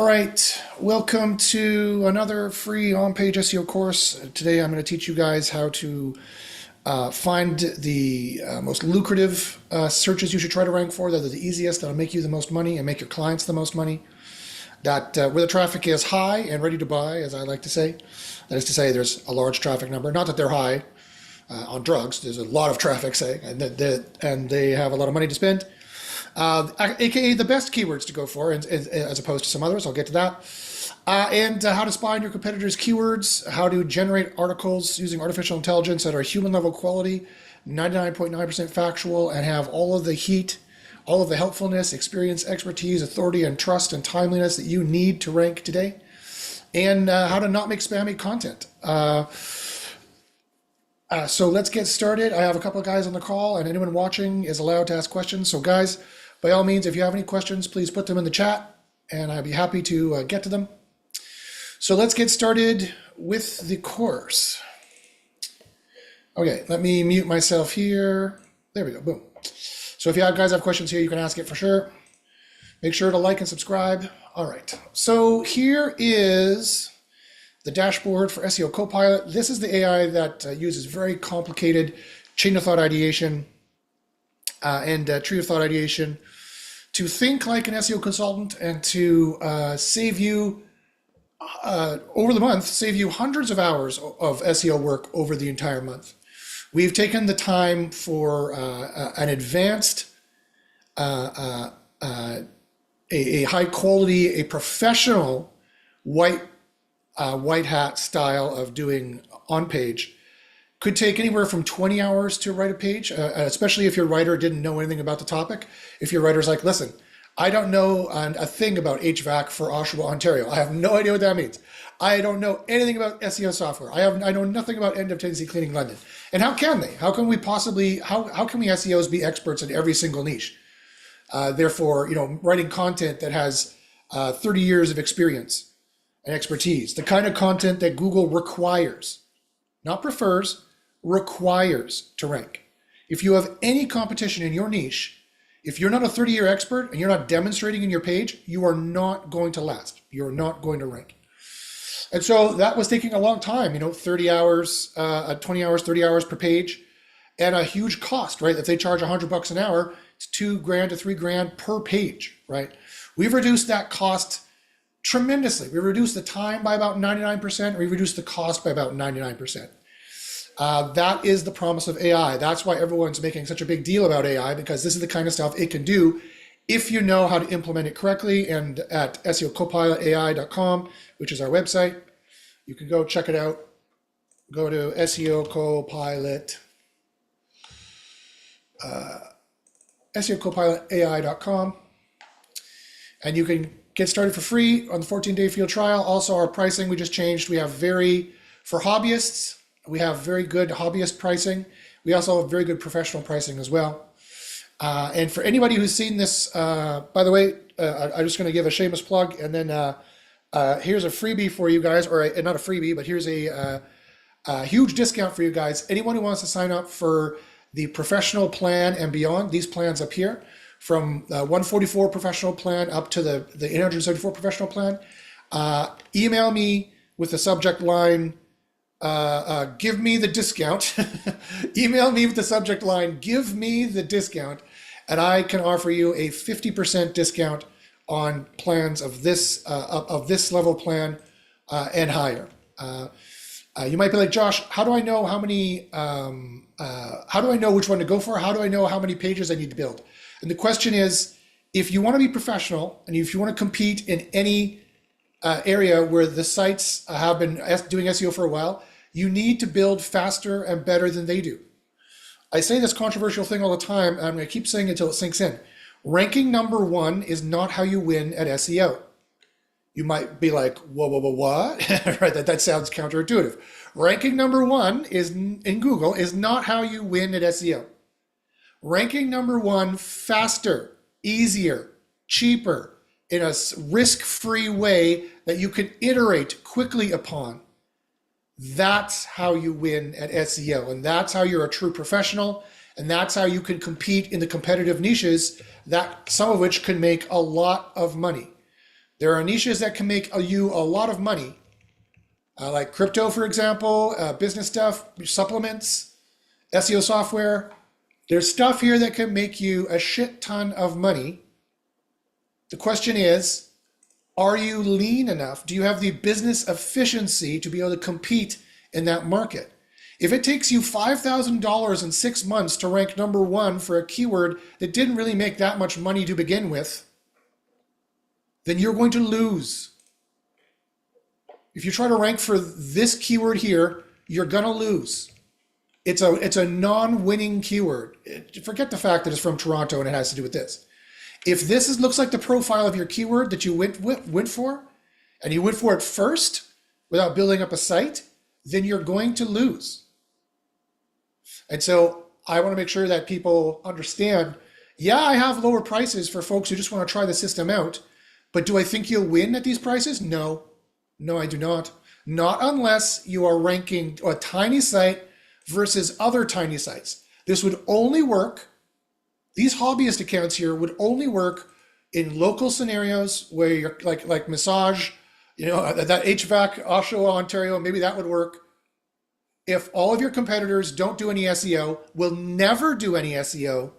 right, welcome to another free on-page SEO course. Today I'm going to teach you guys how to find the most lucrative searches you should try to rank for, that are the easiest, that'll make you the most money and make your clients the most money, that where the traffic is high and ready to buy, as I like to say. That is to say, there's a large traffic number, not that they're high on drugs, there's a lot of traffic, say, and they have a lot of money to spend. AKA the best keywords to go for, as opposed to some others. I'll get to that. And how to spy on your competitors' keywords, how to generate articles using artificial intelligence that are human level quality, 99.9% factual, and have all of the heat, all of the helpfulness, experience, expertise, authority, and trust and timeliness that you need to rank today. And how to not make spammy content. So let's get started. I have a couple of guys on the call, and anyone watching is allowed to ask questions. So guys, by all means, if you have any questions, please put them in the chat, and I'd be happy to get to them. So let's get started with the course. Okay, let me mute myself here. There we go, boom. So if you guys have questions here, you can ask it for sure. Make sure to like and subscribe. All right, so here is the dashboard for SEO Copilot. This is the AI that uses very complicated chain of thought ideation and tree of thought ideation to think like an SEO consultant and to save you, over the month, save you hundreds of hours of SEO work over the entire month. We've taken the time for an advanced, a high quality, a professional white hat style of doing on-page. Could take anywhere from 20 hours to write a page, especially if your writer didn't know anything about the topic. If your writer's like, listen, I don't know a thing about HVAC for Oshawa, Ontario. I have no idea what that means. I don't know anything about SEO software. I know nothing about end of tendency cleaning London. And how can they? How can we possibly, how can we SEOs be experts in every single niche? Therefore, writing content that has 30 years of experience and expertise, the kind of content that Google requires, not prefers, requires to rank. If you have any competition in your niche, if you're not a 30-year expert and you're not demonstrating in your page, you are not going to last. You're not going to rank. And so that was taking a long time, 30 hours, 20 hours, 30 hours per page, and a huge cost, right? If they charge $100 an hour, it's $2,000 to $3,000 per page, right? We've reduced that cost tremendously. We reduced the time by about 99%. We reduced the cost by about 99%. That is the promise of AI. That's why everyone's making such a big deal about AI, because this is the kind of stuff it can do if you know how to implement it correctly. And at SEOcopilotai.com, which is our website, you can go check it out. Go to SEOcopilot, SEOcopilotai.com, and you can get started for free on the 14-day field trial. Also, our pricing, we just changed. We have for hobbyists, we have very good hobbyist pricing. We also have very good professional pricing as well. And for anybody who's seen this, by the way, I'm just going to give a shameless plug, and then here's a freebie for you guys, or not a freebie, but here's a huge discount for you guys. Anyone who wants to sign up for the professional plan and beyond, these plans up here, from 144 professional plan up to the 874 professional plan, email me with the subject line, give me the discount. Email me with the subject line, give me the discount, and I can offer you a 50% discount on plans of this level plan and higher. You might be like, Josh, how do I know how many, how do I know which one to go for? How do I know how many pages I need to build? And the question is, if you want to be professional and if you want to compete in any area where the sites have been doing SEO for a while, you need to build faster and better than they do. I say this controversial thing all the time, and I'm going to keep saying it until it sinks in. Ranking number one is not how you win at SEO. You might be like, whoa, what? Right, that sounds counterintuitive. Ranking number one in Google is not how you win at SEO. Ranking number one faster, easier, cheaper, in a risk-free way that you can iterate quickly upon. That's how you win at SEO, and that's how you're a true professional, and that's how you can compete in the competitive niches, that some of which can make a lot of money. There are niches that can make you a lot of money, like crypto, for example, business stuff, supplements, SEO software. There's stuff here that can make you a shit ton of money. The question is, are you lean enough? Do you have the business efficiency to be able to compete in that market? If it takes you $5,000 in 6 months to rank number one for a keyword that didn't really make that much money to begin with, then you're going to lose. If you try to rank for this keyword here, you're gonna lose. It's a non-winning keyword. Forget the fact that it's from Toronto and it has to do with this. If this looks like the profile of your keyword that you went for, and you went for it first without building up a site, then you're going to lose. And so I want to make sure that people understand, yeah, I have lower prices for folks who just want to try the system out, but do I think you'll win at these prices? No. No, I do not. Not unless you are ranking a tiny site versus other tiny sites. This would only work, these hobbyist accounts here would only work in local scenarios where you're like massage, that HVAC, Oshawa, Ontario, maybe that would work. If all of your competitors don't do any SEO, will never do any SEO,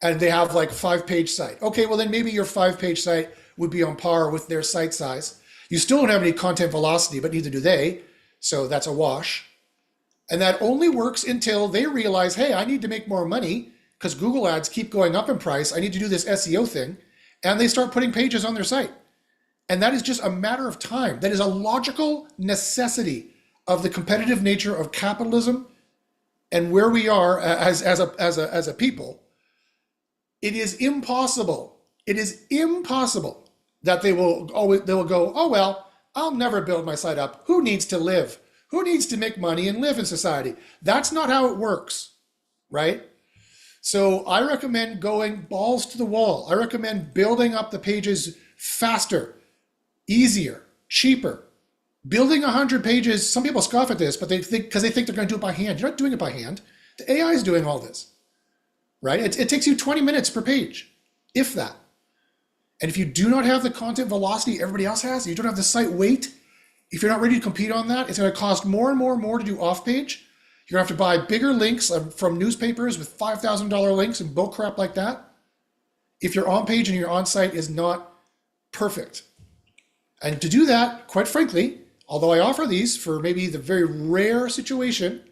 and they have like 5-page site. Okay, well then maybe your 5-page site would be on par with their site size. You still don't have any content velocity, but neither do they. So that's a wash. And that only works until they realize, hey, I need to make more money because Google ads keep going up in price. I need to do this SEO thing. And they start putting pages on their site. And that is just a matter of time. That is a logical necessity of the competitive nature of capitalism and where we are as a people. It is impossible. It is impossible that they will go, oh, well, I'll never build my site up. Who needs to live? Who needs to make money and live in society? That's not how it works, right? So I recommend going balls to the wall. I recommend building up the pages faster, easier, cheaper. Building 100 pages, some people scoff at this, but they think they're going to do it by hand. You're not doing it by hand. The AI is doing all this, right? It takes you 20 minutes per page, if that. And if you do not have the content velocity everybody else has, you don't have the site weight, if you're not ready to compete on that, it's going to cost more and more and more to do off-page. You're going to have to buy bigger links from newspapers with $5,000 links and bull crap like that. If your on-page and your on-site is not perfect. And to do that, quite frankly, although I offer these for maybe the very rare situation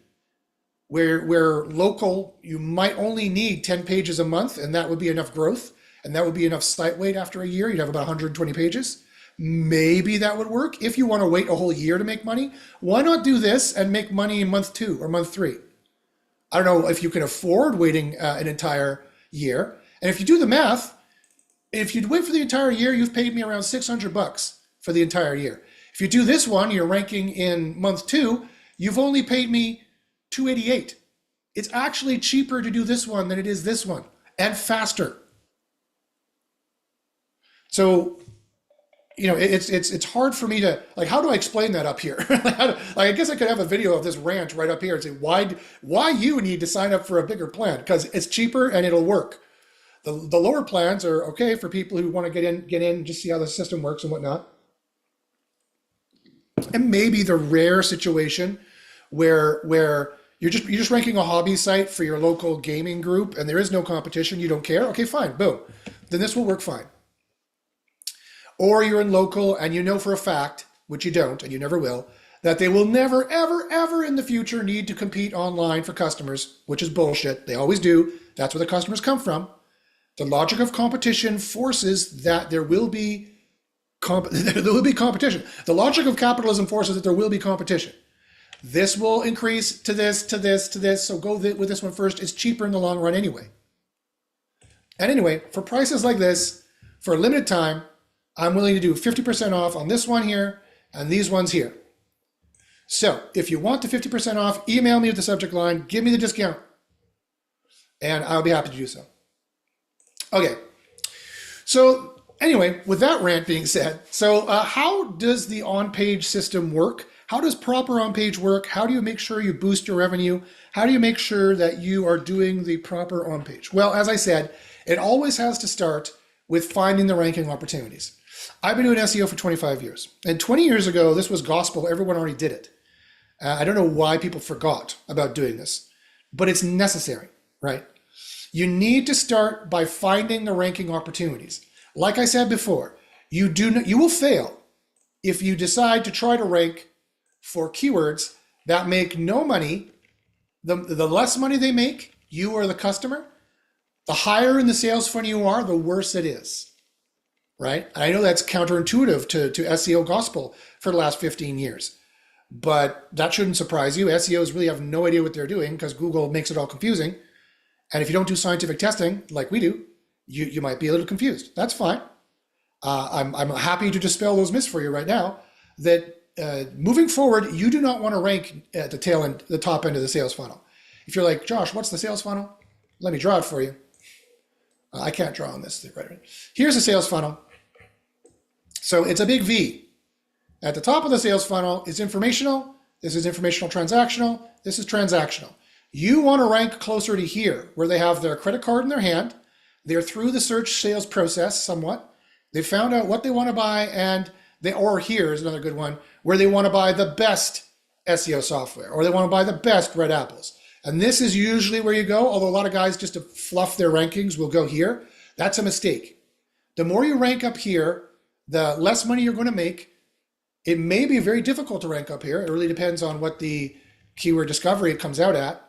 where local, you might only need 10 pages a month, and that would be enough growth, and that would be enough site weight after a year. You'd have about 120 pages. Maybe that would work. If you want to wait a whole year to make money, why not do this and make money in month 2 or month 3? I don't know if you can afford waiting an entire year. And if you do the math, if you'd wait for the entire year, you've paid me around $600 for the entire year. If you do this one, you're ranking in month 2, you've only paid me $288. It's actually cheaper to do this one than it is this one, and faster. So, it's hard for me to, how do I explain that up here? I guess I could have a video of this rant right up here and say why you need to sign up for a bigger plan, because it's cheaper and it'll work. The lower plans are okay for people who want to get in, just see how the system works and whatnot. And maybe the rare situation where you're just ranking a hobby site for your local gaming group and there is no competition, you don't care. Okay, fine, boom. Then this will work fine. Or you're in local and you know for a fact, which you don't and you never will, that they will never, ever, ever in the future need to compete online for customers, which is bullshit. They always do. That's where the customers come from. The logic of competition forces that there will be competition. The logic of capitalism forces that there will be competition. This will increase to this, to this, to this. So go with this one first. It's cheaper in the long run anyway. And anyway, for prices like this, for a limited time, I'm willing to do 50% off on this one here and these ones here. So if you want the 50% off, email me with the subject line, give me the discount, and I'll be happy to do so. Okay. So anyway, with that rant being said, so how does the on-page system work? How does proper on-page work? How do you make sure you boost your revenue? How do you make sure that you are doing the proper on-page? Well, as I said, it always has to start with finding the ranking opportunities. I've been doing SEO for 25 years. And 20 years ago, this was gospel. Everyone already did it. I don't know why people forgot about doing this, but it's necessary, right? You need to start by finding the ranking opportunities. Like I said before, you will fail if you decide to try to rank for keywords that make no money. The less money they make, you or the customer, the higher in the sales funnel you are, the worse it is, right? I know that's counterintuitive to SEO gospel for the last 15 years, but that shouldn't surprise you. SEOs really have no idea what they're doing because Google makes it all confusing. And if you don't do scientific testing like we do, you might be a little confused. That's fine. I'm happy to dispel those myths for you right now that moving forward, you do not want to rank at the tail end, the top end of the sales funnel. If you're like, Josh, what's the sales funnel? Let me draw it for you. I can't draw on this. Right. Here's a sales funnel. So it's a big V. At the top of the sales funnel is informational. This is informational transactional. This is transactional. You want to rank closer to here, where they have their credit card in their hand. They're through the search sales process somewhat. They found out what they want to buy, and or here's another good one, where they want to buy the best SEO software, or they want to buy the best red apples. And this is usually where you go, although a lot of guys, just to fluff their rankings, will go here. That's a mistake. The more you rank up here, the less money you're going to make. It may be very difficult to rank up here. It really depends on what the keyword discovery comes out at.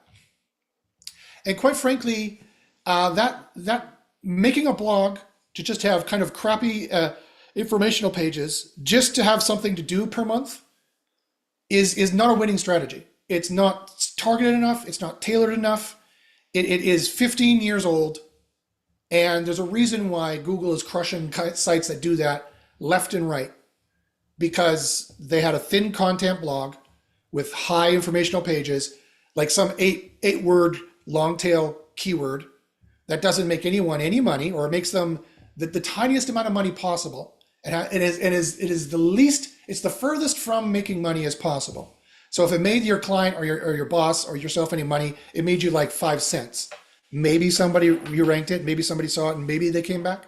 And quite frankly, that making a blog to just have kind of crappy informational pages just to have something to do per month is not a winning strategy. It's not targeted enough. It's not tailored enough. It is 15 years old. And there's a reason why Google is crushing sites that do that left and right, because they had a thin content blog with high informational pages, like some eight word long tail keyword that doesn't make anyone any money, or makes them the tiniest amount of money possible. And it is the least, it's the furthest from making money as possible. So if it made your client or your boss or yourself any money, it made you like 5 cents. Maybe you ranked it, maybe somebody saw it and maybe they came back.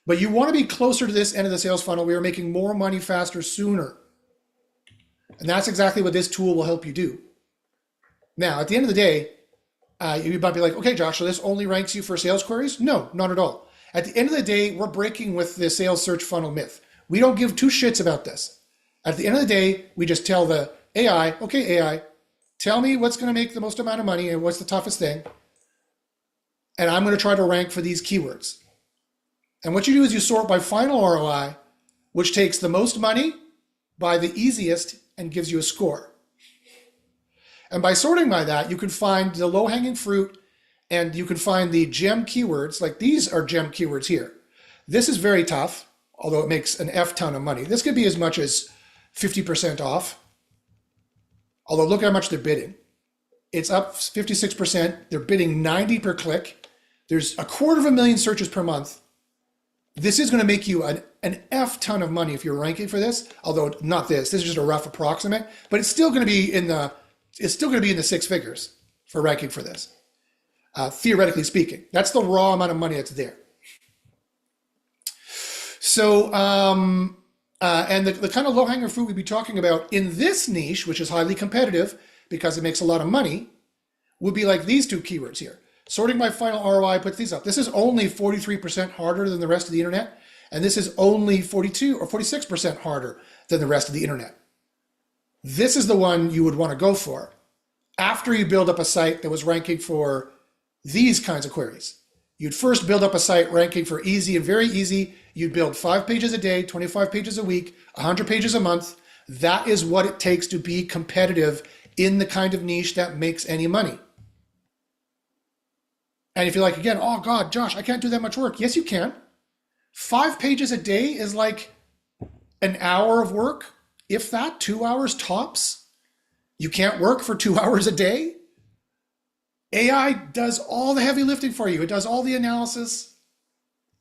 But you want to be closer to this end of the sales funnel. We are making more money faster, sooner. And that's exactly what this tool will help you do. Now, at the end of the day, you might be like, okay, Josh, so this only ranks you for sales queries? No, not at all. At the end of the day, we're breaking with the sales search funnel myth. We don't give two shits about this. At the end of the day, we just tell the AI, okay, AI, tell me what's going to make the most amount of money and what's the toughest thing. And I'm going to try to rank for these keywords. And what you do is you sort by final ROI, which takes the most money by the easiest and gives you a score. And by sorting by that, you can find the low-hanging fruit, and you can find the gem keywords. Like these are gem keywords here. This is very tough, although it makes an F ton of money. This could be as much as 50% off. Although look how much they're bidding. It's up 56%. They're bidding 90 per click. There's 250,000 searches per month. This is going to make you an F ton of money if you're ranking for this. Although not this. This is just a rough approximate, but it's still going to be in the six figures for ranking for this. Theoretically speaking, that's the raw amount of money that's there. So, and the kind of low-hanging fruit we'd be talking about in this niche, which is highly competitive because it makes a lot of money, would be like these two keywords here. Sorting by final ROI puts these up. This is only 43% harder than the rest of the internet, and this is only 42 or 46% harder than the rest of the internet. This is the one you would want to go for after you build up a site that was ranking for these kinds of queries. You'd first build up a site ranking for easy and very easy. You'd build 5 pages a day, 25 pages a week, 100 pages a month. That is what it takes to be competitive in the kind of niche that makes any money. And if you're like, again, oh God, Josh, I can't do that much work. Yes, you can. 5 pages a day is like an hour of work, if that, 2 hours tops. You can't work for 2 hours a day. AI does all the heavy lifting for you. It does all the analysis.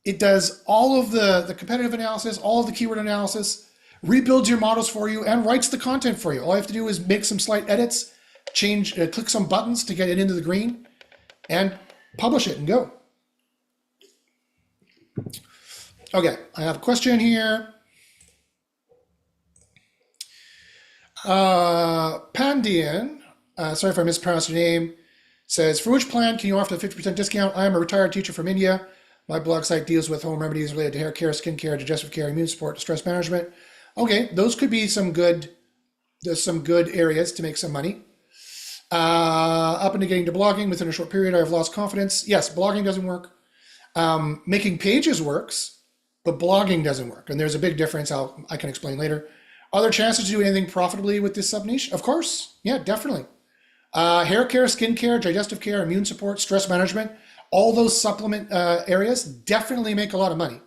It does all of the competitive analysis, all of the keyword analysis, rebuilds your models for you, and writes the content for you. All you have to do is make some slight edits, click some buttons to get it into the green, and publish it and go. Okay, I have a question here. Pandian, sorry if I mispronounced your name, says, for which plan can you offer the 50% discount? I am a retired teacher from India. My blog site deals with home remedies related to hair care, skin care, digestive care, immune support, stress management. Okay, those could be there's some good areas to make some money. Up into getting to blogging within a short period, I have lost confidence. Yes, blogging doesn't work. Making pages works, but blogging doesn't work. And there's a big difference I can explain later. Are there chances to do anything profitably with this sub niche? Of course. Yeah, definitely. Hair care, skin care, digestive care, immune support, stress management, all those supplement areas definitely make a lot of money.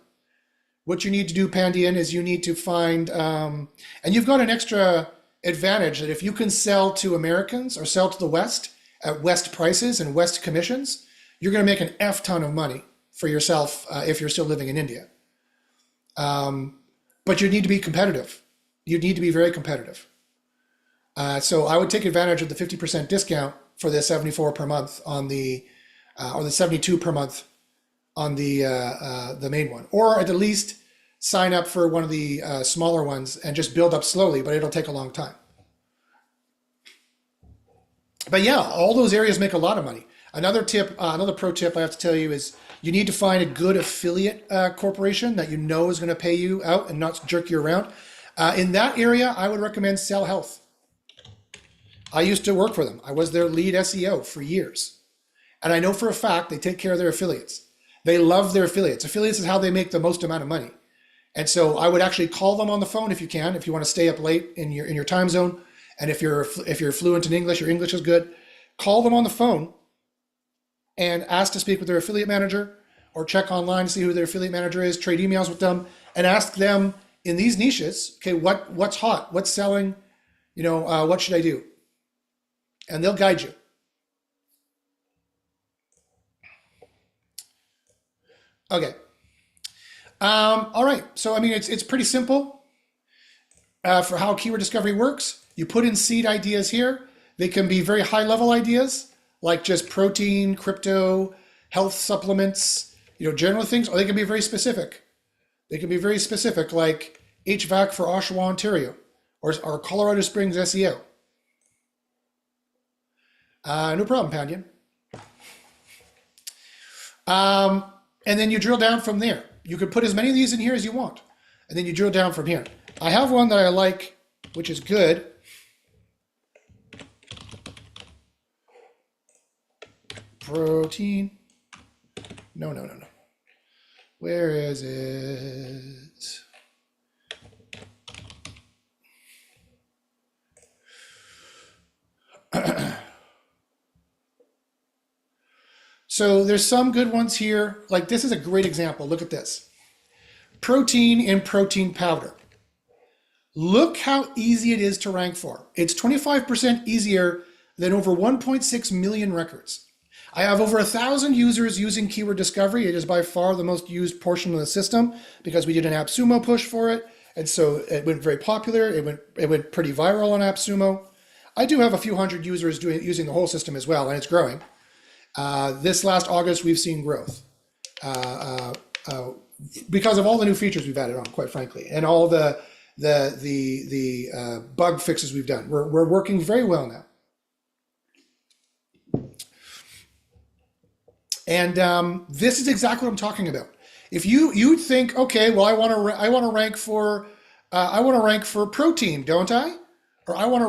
What you need to do, Pandian, is you need to find, and you've got an extra advantage that if you can sell to Americans or sell to the West at West prices and West commissions, you're going to make an F ton of money for yourself if you're still living in India. But you need to be competitive. You need to be very competitive. So I would take advantage of the 50% discount for the 74 per month on the, or the 72 per month on the main one, or at the least sign up for one of the smaller ones and just build up slowly, but it'll take a long time. But yeah, all those areas make a lot of money. Another tip, another pro tip I have to tell you is you need to find a good affiliate corporation that you know is going to pay you out and not jerk you around. In that area, I would recommend Cell Health. I used to work for them. I was their lead SEO for years. And I know for a fact they take care of their affiliates. They love their affiliates. Affiliates is how they make the most amount of money. And so I would actually call them on the phone if you can, if you want to stay up late in your time zone. And if you're fluent in English, your English is good, call them on the phone and ask to speak with their affiliate manager, or check online to see who their affiliate manager is, trade emails with them, and ask them in these niches, okay, what's hot, what's selling, what should I do? And they'll guide you. Okay. All right. So, I mean, it's pretty simple for how keyword discovery works. You put in seed ideas here. They can be very high level ideas like just protein, crypto, health supplements, general things, or they can be very specific. They can be very specific like HVAC for Oshawa, Ontario, or Colorado Springs SEO. No problem, Pandian. And then you drill down from there. You could put as many of these in here as you want. And then you drill down from here. I have one that I like, which is good. Protein. No. Where is it? So there's some good ones here. Like this is a great example. Look at this. Protein in protein powder. Look how easy it is to rank for. It's 25% easier than over 1.6 million records. I have over 1,000 users using keyword discovery. It is by far the most used portion of the system because we did an AppSumo push for it. And so it went very popular. It went pretty viral on AppSumo. I do have a few hundred users using the whole system as well, and it's growing. This last August, we've seen growth because of all the new features we've added on, quite frankly, and all the bug fixes we've done. We're working very well now. And this is exactly what I'm talking about. If you'd think, okay, well, I want to rank for protein, don't I? Or I want to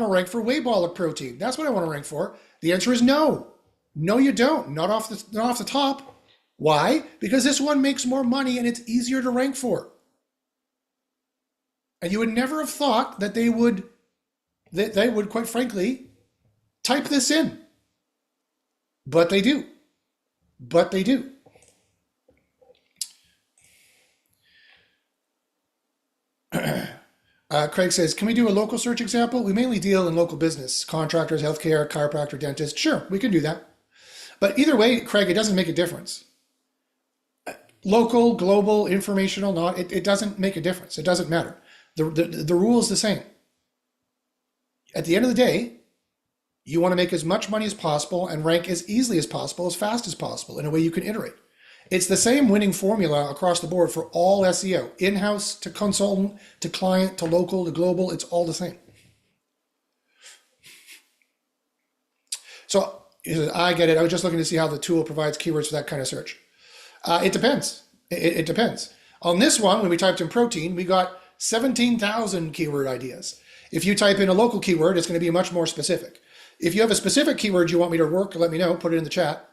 rank for whey-bollic protein. That's what I want to rank for. The answer is no. No, you don't. Not off the top. Why? Because this one makes more money and it's easier to rank for. And you would never have thought that they would, quite frankly, type this in. But they do. Craig says, can we do a local search example? We mainly deal in local business, contractors, healthcare, chiropractor, dentist. Sure, we can do that. But either way, Craig, it doesn't make a difference. Local, global, informational, not, it doesn't make a difference. It doesn't matter. The rule is the same. At the end of the day, you want to make as much money as possible and rank as easily as possible, as fast as possible, in a way you can iterate. It's the same winning formula across the board for all SEO, in-house to consultant, to client, to local, to global, it's all the same. So I get it. I was just looking to see how the tool provides keywords for that kind of search. It depends. It depends. On this one, when we typed in protein, we got 17,000 keyword ideas. If you type in a local keyword, it's going to be much more specific. If you have a specific keyword you want me to work, let me know, put it in the chat,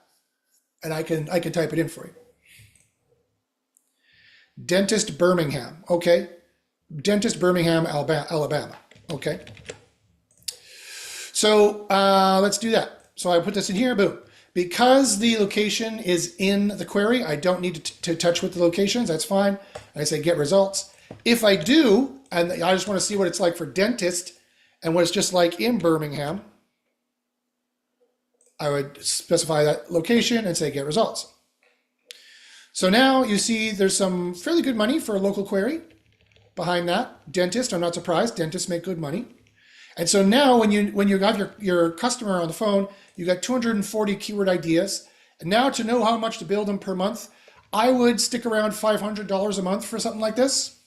and I can type it in for you. Dentist Birmingham, okay. Dentist Birmingham, Alabama, okay. So let's do that. So I put this in here, boom. Because the location is in the query, I don't need to touch with the locations, that's fine. I say get results. If I do, and I just want to see what it's like for dentist and what it's just like in Birmingham, I would specify that location and say get results. So now you see there's some fairly good money for a local query behind that. Dentist, I'm not surprised, dentists make good money. And so now when you have your customer on the phone, you got 240 keyword ideas. And now to know how much to bill them per month, I would stick around $500 a month for something like this.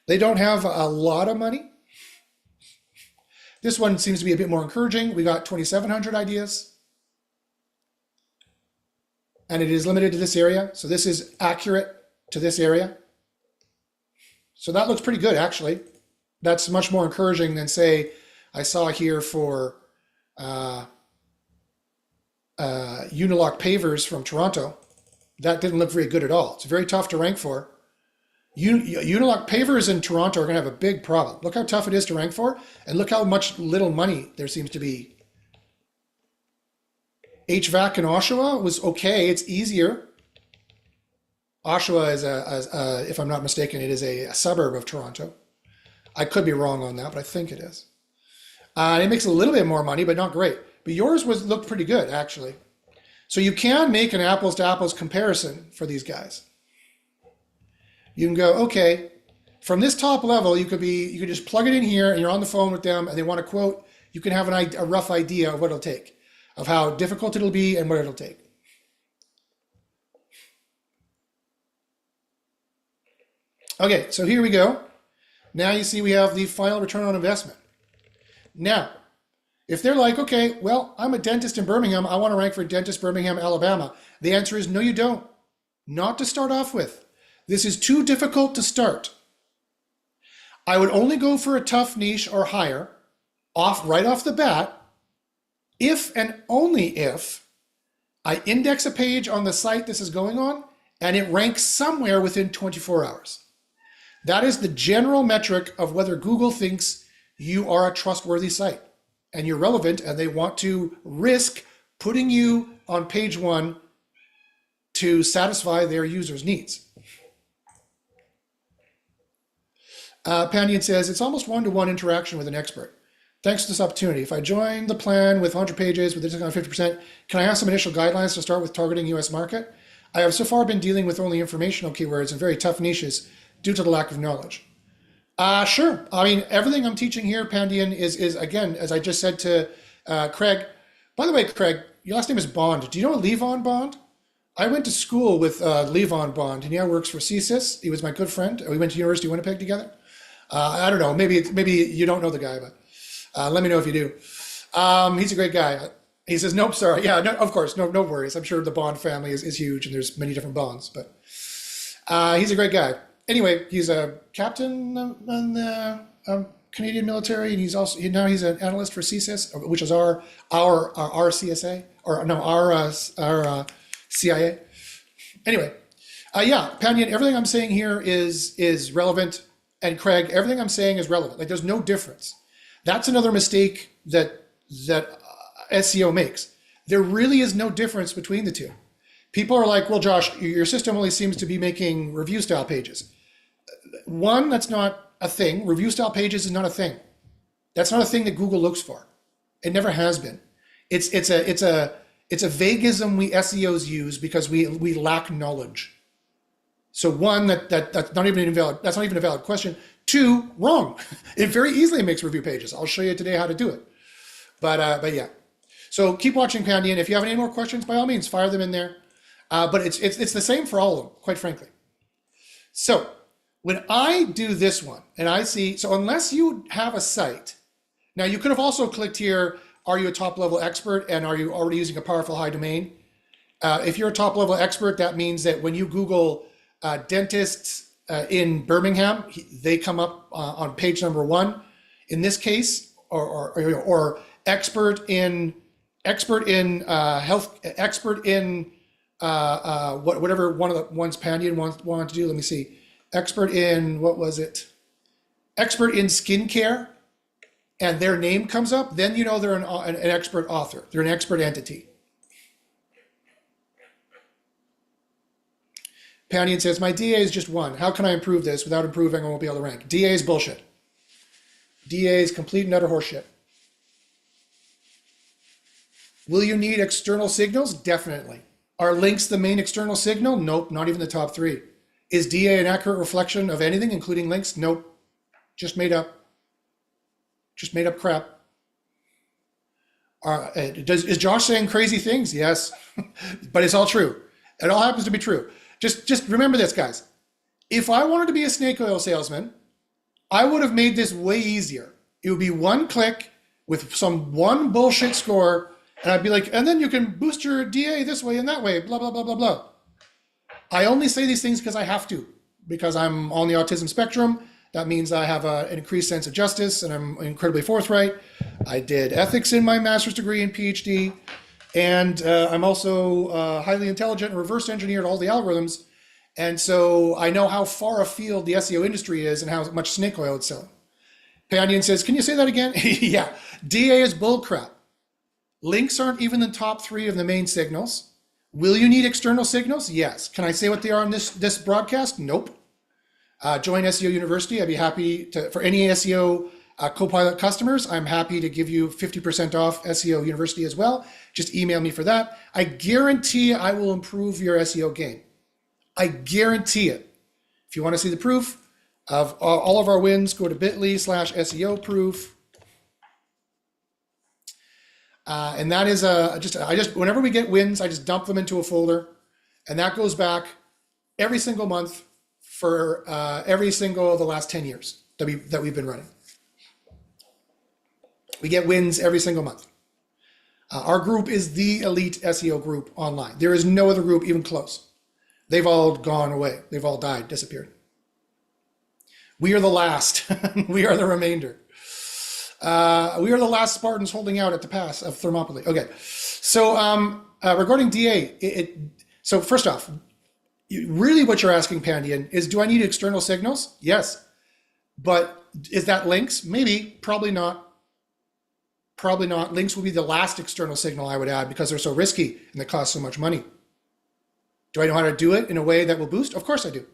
They don't have a lot of money. This one seems to be a bit more encouraging. We got 2,700 ideas. And it is limited to this area. So this is accurate to this area. So that looks pretty good, actually. That's much more encouraging than, say, I saw here for Unilock pavers from Toronto. That didn't look very good at all. It's very tough to rank for. Unilock pavers in Toronto are going to have a big problem. Look how tough it is to rank for, and look how much little money there seems to be. HVAC in Oshawa was okay. It's easier. Oshawa is if I'm not mistaken, it is a suburb of Toronto. I could be wrong on that, but I think it is. It makes a little bit more money, but not great. But yours looked pretty good, actually. So you can make an apples to apples comparison for these guys. You can go, okay, from this top level, you could just plug it in here, and you're on the phone with them, and they want a quote. You can have a rough idea of what it'll take, of how difficult it'll be and what it'll take. Okay, so here we go. Now you see we have the final return on investment. Now, if they're like, okay, well, I'm a dentist in Birmingham, I want to rank for dentist Birmingham, Alabama. The answer is no, you don't. Not to start off with. This is too difficult to start. I would only go for a tough niche or higher right off the bat, if and only if I index a page on the site this is going on and it ranks somewhere within 24 hours. That is the general metric of whether Google thinks you are a trustworthy site and you're relevant, and they want to risk putting you on page one to satisfy their users' needs. Pandian says, it's almost one-to-one interaction with an expert. Thanks for this opportunity. If I join the plan with 100 pages with a discount of 50%, can I ask some initial guidelines to start with targeting US market? I have so far been dealing with only informational keywords and very tough niches due to the lack of knowledge. Sure. I mean, everything I'm teaching here, Pandian, is again, as I just said to Craig. By the way, Craig, your last name is Bond. Do you know Levon Bond? I went to school with Levon Bond. He now works for CSIS. He was my good friend. We went to University of Winnipeg together. I don't know. Maybe you don't know the guy, but let me know if you do. He's a great guy. He says, nope, sorry. Yeah, no, of course, no worries. I'm sure the Bond family is huge, and there's many different Bonds, but he's a great guy. Anyway, he's a captain in the Canadian military, and he's an analyst for CSIS, which is our CSA, or no, our CIA. Anyway, yeah, Pandian, everything I'm saying here is relevant, and Craig, everything I'm saying is relevant. Like, there's no difference. That's another mistake that SEO makes. There really is no difference between the two. People are like, well, Josh, your system only seems to be making review style pages. One, that's not a thing. Review style pages is not a thing. That's not a thing that Google looks for. It never has been. It's a vaguism we SEOs use because we lack knowledge. So one, that's not even a valid question. Two, wrong. It very easily makes review pages. I'll show you today how to do it. But yeah. So keep watching, Pandian. If you have any more questions, by all means, fire them in there. But it's the same for all of them, quite frankly. So when I do this one and I see, so unless you have a site, now you could have also clicked here, are you a top level expert and are you already using a powerful high domain? If you're a top level expert, that means that when you Google dentists in Birmingham, they come up on page number 1. In this case, or expert in health, expert in whatever one of the ones Pandian wanted to do. Let me see. Expert in, what was it? Expert in skincare, and their name comes up, then you know they're an expert author. They're an expert entity. Pandian says, my DA is just 1. How can I improve this? Without improving, I won't be able to rank. DA is bullshit. DA is complete and utter horseshit. Will you need external signals? Definitely. Are links the main external signal? Nope, not even the top 3. Is DA an accurate reflection of anything, including links? Nope. Just made up. Just made up crap. Is Josh saying crazy things? Yes, but it's all true. It all happens to be true. Just remember this, guys. If I wanted to be a snake oil salesman, I would have made this way easier. It would be 1 click with some 1 bullshit score, and I'd be like, and then you can boost your DA this way and that way, blah, blah, blah, blah, blah. I only say these things because I have to, because I'm on the autism spectrum. That means I have an increased sense of justice, and I'm incredibly forthright. I did ethics in my master's degree and PhD, and I'm also highly intelligent and reverse engineered all the algorithms. And so I know how far afield the SEO industry is and how much snake oil it's selling. Pandian says, can you say that again? Yeah, DA is bullcrap. Links aren't even the top 3 of the main signals. Will you need external signals? Yes. Can I say what they are on this broadcast? Nope. Join SEO University. I'd be happy to, for any SEO Copilot customers, I'm happy to give you 50% off SEO University as well. Just email me for that. I guarantee I will improve your SEO game. I guarantee it. If you want to see the proof of all of our wins, go to bit.ly/SEO proof. And that is whenever we get wins, I just dump them into a folder, and that goes back every single month for every single of the last 10 years that we've been running. We get wins every single month. Our group is the elite SEO group online. There is no other group even close. They've all gone away. They've all died, disappeared. We are the last. We are the remainder. We are the last Spartans holding out at the pass of Thermopylae. Okay, so regarding DA, so first off, really what you're asking, Pandian, is do I need external signals? Yes, but is that links? Maybe, probably not. Probably not. Links will be the last external signal I would add because they're so risky and they cost so much money. Do I know how to do it in a way that will boost? Of course I do.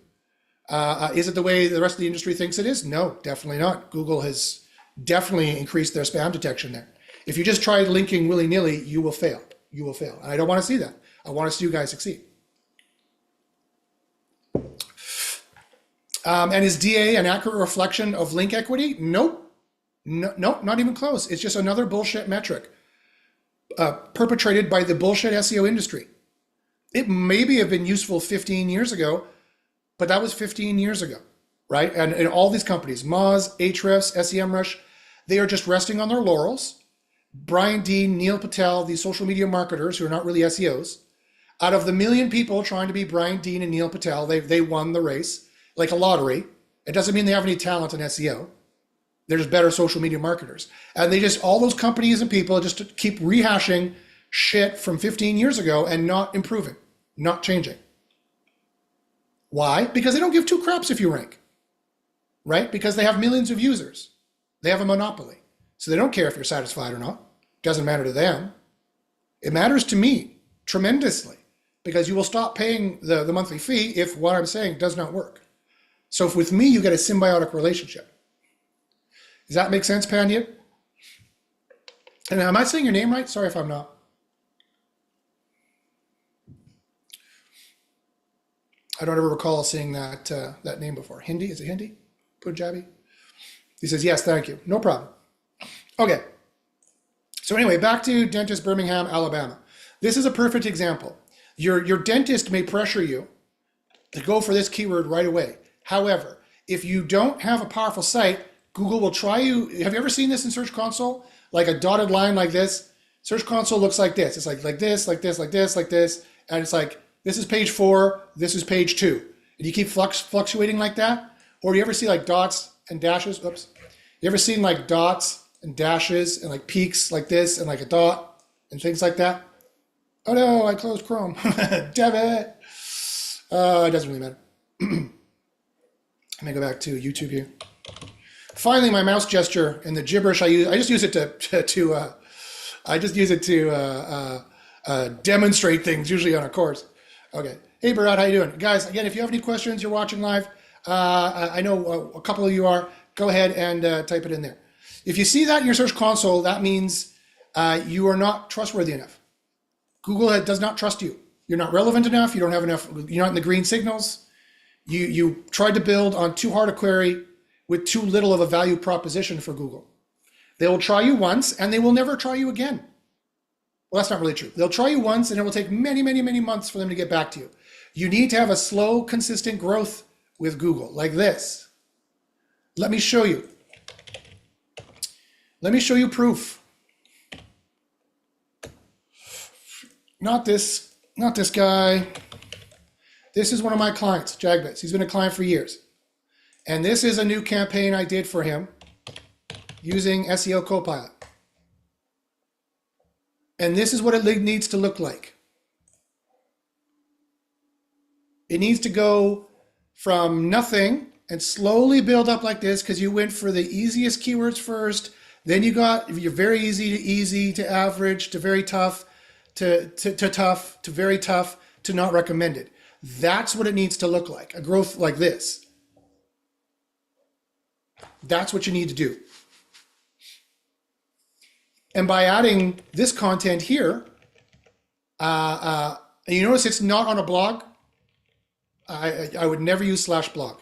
Is it the way the rest of the industry thinks it is? No, definitely not. Google has definitely increased their spam detection there. If you just try linking willy-nilly, you will fail. You will fail. And I don't want to see that. I want to see you guys succeed. And is DA an accurate reflection of link equity? Nope. No, not even close. It's just another bullshit metric perpetrated by the bullshit SEO industry. It maybe have been useful 15 years ago, but that was 15 years ago, right? And all these companies, Moz, Ahrefs, SEMrush, they are just resting on their laurels. Brian Dean, Neil Patel, these social media marketers who are not really SEOs, out of the million people trying to be Brian Dean and Neil Patel, they won the race like a lottery. It doesn't mean they have any talent in SEO. They're just better social media marketers. And they just, all those companies and people just keep rehashing shit from 15 years ago and not improving, not changing. Why? Because they don't give 2 craps if you rank, right? Because they have millions of users. They have a monopoly. So they don't care if you're satisfied or not. Doesn't matter to them. It matters to me tremendously because you will stop paying the monthly fee if what I'm saying does not work. So if with me, you get a symbiotic relationship. Does that make sense, Panya? And am I saying your name right? Sorry if I'm not. I don't ever recall seeing that that name before. Hindi? Is it Hindi? Punjabi? He says, yes, thank you. No problem. Okay. So anyway, back to Dentist Birmingham, Alabama. This is a perfect example. Your dentist may pressure you to go for this keyword right away. However, if you don't have a powerful site, Google will try you. Have you ever seen this in Search Console? Like a dotted line like this? Search Console looks like this. It's like this, like this, like this, like this. And it's like, this is page 4, this is page 2. And you keep fluctuating like that? Or you ever see like dots and dashes? Oops. You ever seen like dots and dashes and like peaks like this and like a dot and things like that? Oh no, I closed Chrome. Damn it. It doesn't really matter. Let me go back to YouTube here. Finally, my mouse gesture and the gibberish I use, I just use it to demonstrate things, usually on a course. Okay. Hey, Bharat, how you doing? Guys, again, if you have any questions, you're watching live, I know a couple of you are, go ahead and type it in there. If you see that in your Search Console, that means you are not trustworthy enough. Google does not trust you. You're not relevant enough. You don't have enough, you're not in the green signals. You tried to build on too hard a query with too little of a value proposition for Google. They will try you once and they will never try you again. Well, that's not really true. They'll try you once and it will take many, many, many months for them to get back to you. You need to have a slow, consistent growth with Google, like this. Let me show you. Let me show you proof. Not this guy. This is one of my clients, Jagbits. He's been a client for years. And this is a new campaign I did for him using SEO Copilot. And this is what it needs to look like. It needs to go from nothing and slowly build up like this because you went for the easiest keywords first. Then you got your very easy to average to very tough to tough to very tough to not recommended. That's what it needs to look like, a growth like this. That's what you need to do. And by adding this content here, and you notice it's not on a blog. I would never use /blog.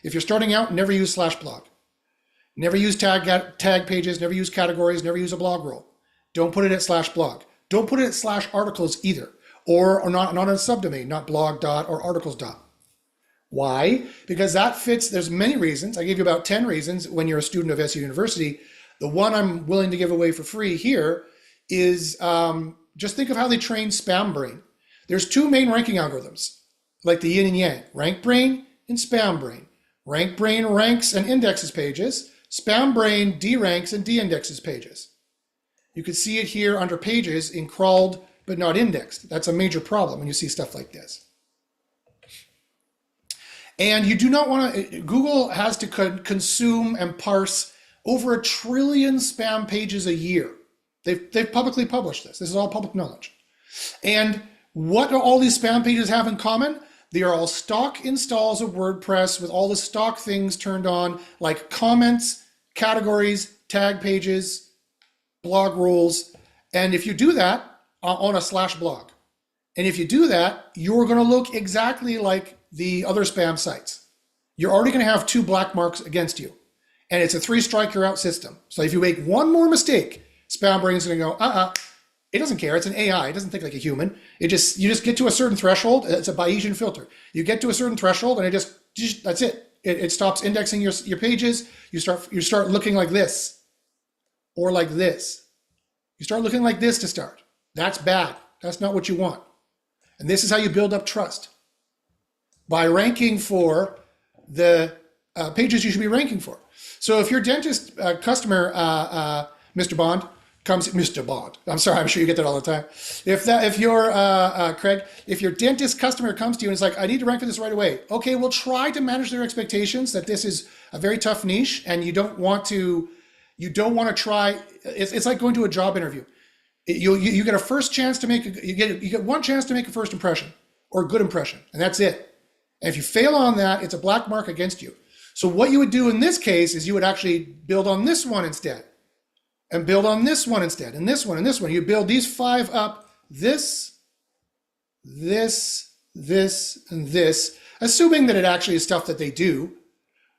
If you're starting out, never use /blog. Never use tag pages, never use categories, never use a blog role. Don't put it at /blog. Don't put it at /articles either, or not on a subdomain, not blog dot or articles dot. Why? Because that fits, there's many reasons. I gave you about 10 reasons when you're a student of SEO University. The one I'm willing to give away for free here is just think of how they train Spam Brain. There's two main ranking algorithms, like the yin and yang, Rank Brain and Spam Brain. Rank Brain ranks and indexes pages. Spam Brain deranks and de-indexes pages. You can see it here under pages in crawled but not indexed. That's a major problem when you see stuff like this. And you do not want to, Google has to consume and parse over 1 trillion spam pages a year. They've publicly published this. This is all public knowledge. And what do all these spam pages have in common? They are all stock installs of WordPress with all the stock things turned on, like comments, categories, tag pages, blog rules. And if you do that on a /blog, and if you do that, you're going to look exactly like the other spam sites. You're already going to have 2 black marks against you. And it's a 3-strike you're out system. So if you make one more mistake, Spam Brain is going to go, It doesn't care. It's an AI. It doesn't think like a human. You just get to a certain threshold. It's a Bayesian filter. You get to a certain threshold and that's it. It stops indexing your pages. You start looking like this or like this. You start looking like this to start. That's bad. That's not what you want. And this is how you build up trust. By ranking for the pages you should be ranking for. So if your dentist customer, Mr. Bond, Mr. Bond, I'm sorry, I'm sure you get that all the time. If your Craig, if your dentist customer comes to you and is like, I need to rank for this right away. Okay, we'll try to manage their expectations that this is a very tough niche and you don't want to try, it's like going to a job interview. You get a first chance to make, you get one chance to make a first impression or a good impression, and that's it. And if you fail on that, it's a black mark against you. So what you would do in this case is you would actually build on this one instead, and build on this one instead, and this one, and this one. You build these 5 up, this, and this, assuming that it actually is stuff that they do.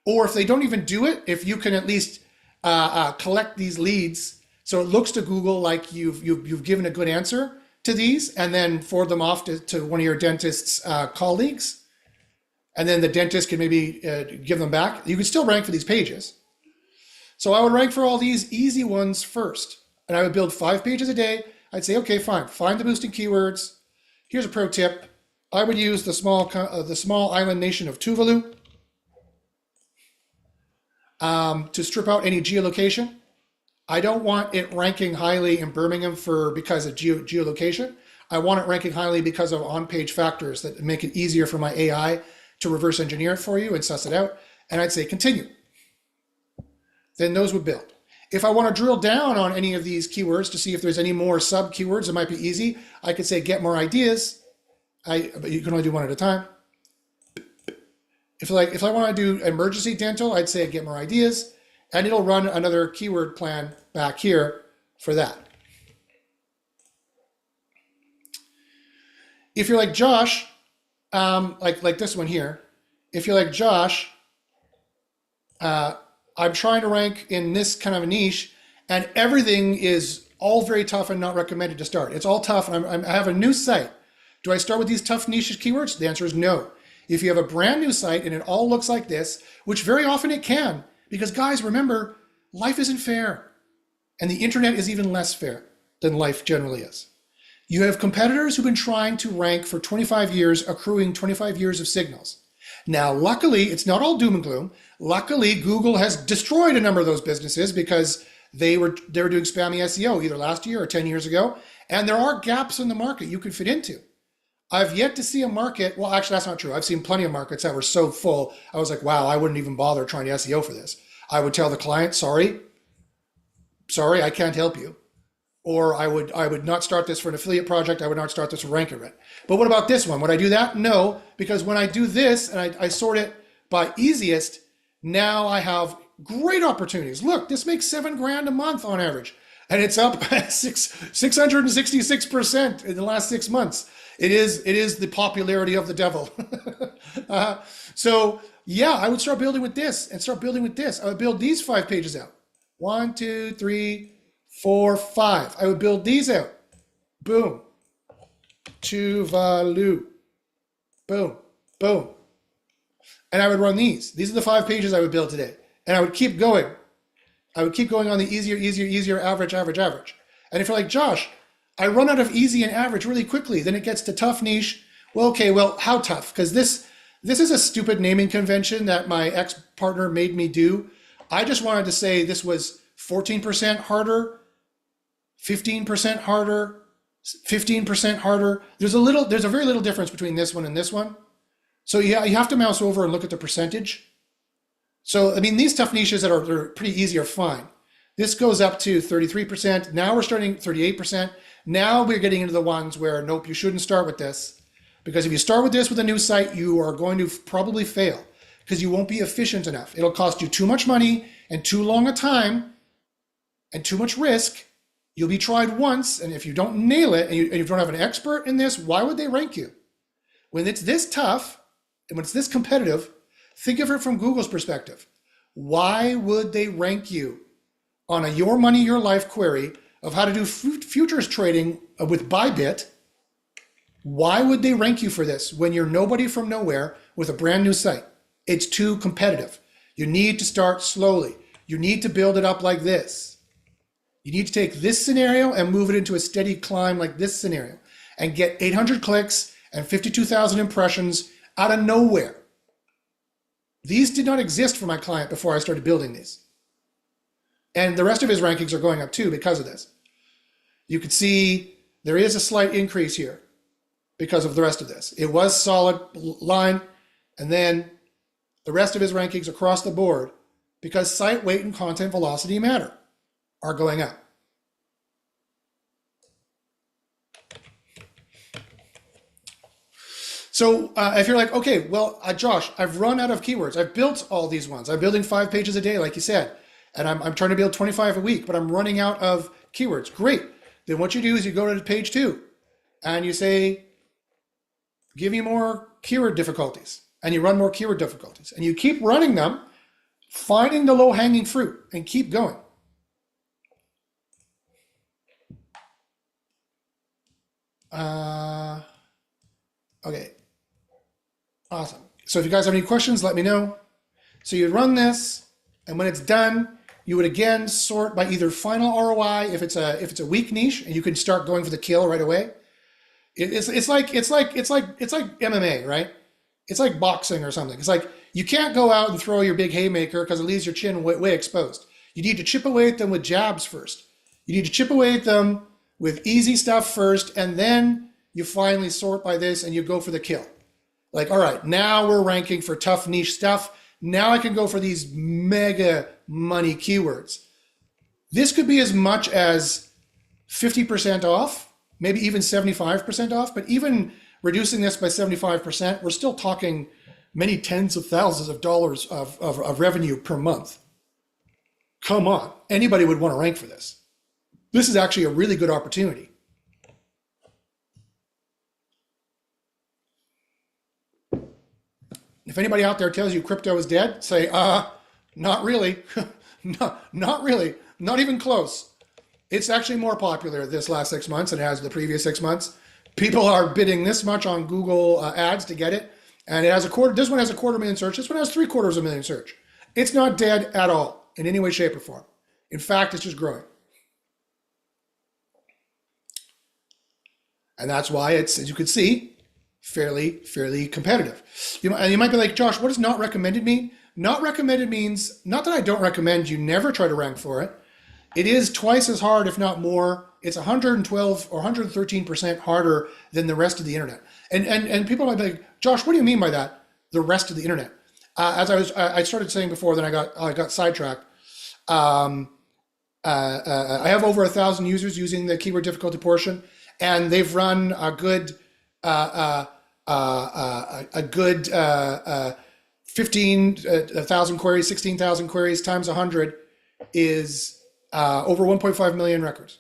Or if they don't even do it, if you can at least collect these leads so it looks to Google like you've given a good answer, to these and then forward them off to one of your dentist's colleagues. And then the dentist can maybe give them back. You can still rank for these pages. So I would rank for all these easy ones first. And I would build 5 pages a day. I'd say, okay, fine. Find the boosting keywords. Here's a pro tip. I would use the small island nation of Tuvalu to strip out any geolocation. I don't want it ranking highly in Birmingham because of geolocation. I want it ranking highly because of on-page factors that make it easier for my AI to reverse engineer it for you and suss it out. And I'd say continue. Then those would build. If I want to drill down on any of these keywords to see if there's any more sub keywords that might be easy, I could say get more ideas. But you can only do one at a time. If I want to do emergency dental, I'd say get more ideas, and it'll run another keyword plan back here for that. If you're like Josh, like this one here, if you're like Josh, I'm trying to rank in this kind of a niche, and everything is all very tough and not recommended to start. It's all tough, and I have a new site. Do I start with these tough niche keywords? The answer is no. If you have a brand new site and it all looks like this, which very often it can, because guys, remember, life isn't fair. And the internet is even less fair than life generally is. You have competitors who've been trying to rank for 25 years, accruing 25 years of signals. Now, luckily, it's not all doom and gloom. Luckily, Google has destroyed a number of those businesses because they were doing spammy SEO either last year or 10 years ago. And there are gaps in the market you could fit into. I've yet to see a market, well, actually, that's not true. I've seen plenty of markets that were so full, I was like, wow, I wouldn't even bother trying to SEO for this. I would tell the client, sorry, I can't help you. Or I would not start this for an affiliate project. I would not start this for ranking it. But what about this one? Would I do that? No, because when I do this and I sort it by easiest, now I have great opportunities. Look, this makes $7,000 a month on average. And it's up 666% in the last 6 months. It is the popularity of the devil. So yeah, I would start building with this and start building with this. I would build these 5 pages out. 1, 2, 3, 4, 5. I would build these out. Boom. Tuvalu. Boom. Boom. And I would run these. These are the 5 pages I would build today. And I would keep going. I would keep going on the easier, average. And if you're like, Josh, I run out of easy and average really quickly, then it gets to tough niche. Well, okay, well, how tough? Because this is a stupid naming convention that my ex-partner made me do. I just wanted to say this was 14% harder, 15% harder, 15% harder. There's a very little difference between this one and this one. So yeah, you have to mouse over and look at the percentage. So, I mean, these tough niches that are pretty easy are fine. This goes up to 33%. Now we're starting 38%. Now we're getting into the ones where, nope, you shouldn't start with this. Because if you start with this with a new site, you are going to probably fail because you won't be efficient enough. It'll cost you too much money and too long a time and too much risk. You'll be tried once, and if you don't nail it and you don't have an expert in this, why would they rank you? When it's this tough and when it's this competitive, think of it from Google's perspective. Why would they rank you on a your money, your life query of how to do futures trading with Bybit? Why would they rank you for this when you're nobody from nowhere with a brand new site? It's too competitive. You need to start slowly. You need to build it up like this. You need to take this scenario and move it into a steady climb like this scenario and get 800 clicks and 52,000 impressions out of nowhere. These did not exist for my client before I started building these. And the rest of his rankings are going up too because of this. You could see there is a slight increase here because of the rest of this. It was solid line, and then the rest of his rankings across the board, because site weight and content velocity matter, are going up. So if you're like, okay, well, Josh, I've run out of keywords. I've built all these ones. I'm building 5 pages a day, like you said, and I'm trying to build 25 a week, but I'm running out of keywords. Great. Then what you do is you go to page 2 and you say, give me more keyword difficulties, and you run more keyword difficulties, and you keep running them, finding the low-hanging fruit, and keep going. Okay, awesome. So if you guys have any questions, let me know. So you run this, and when it's done, you would again sort by either final ROI if it's a weak niche, and you can start going for the kill right away. It's like MMA, right? It's like boxing or something. It's like you can't go out and throw your big haymaker because it leaves your chin way exposed. You need to chip away at them with jabs first. You need to chip away at them with easy stuff first, and then you finally sort by this and you go for the kill. Like, all right, now we're ranking for tough niche stuff. Now I can go for these mega money keywords. This could be as much as 50% off, maybe even 75% off, but even reducing this by 75%, we're still talking many tens of thousands of dollars of revenue per month. Come on, anybody would want to rank for this. This is actually a really good opportunity. If anybody out there tells you crypto is dead, say, not really. Not really, not even close. It's actually more popular this last 6 months than it has the previous 6 months. People are bidding this much on Google ads to get it. And it has this one has 250,000 search. This one has 750,000 search. It's not dead at all in any way, shape, or form. In fact, it's just growing. And that's why it's, as you can see, fairly competitive. And you might be like, Josh, what does not recommended mean? Not recommended means, not that I don't recommend you never try to rank for it. It is twice as hard, if not more. It's 112 or 113% harder than the rest of the internet. And people might be like, Josh, what do you mean by that? The rest of the internet. As I started saying before, then I got sidetracked. I have over 1,000 users using the keyword difficulty portion, and they've run a good 15,000 queries, 16,000 queries times 100 is over 1.5 million records.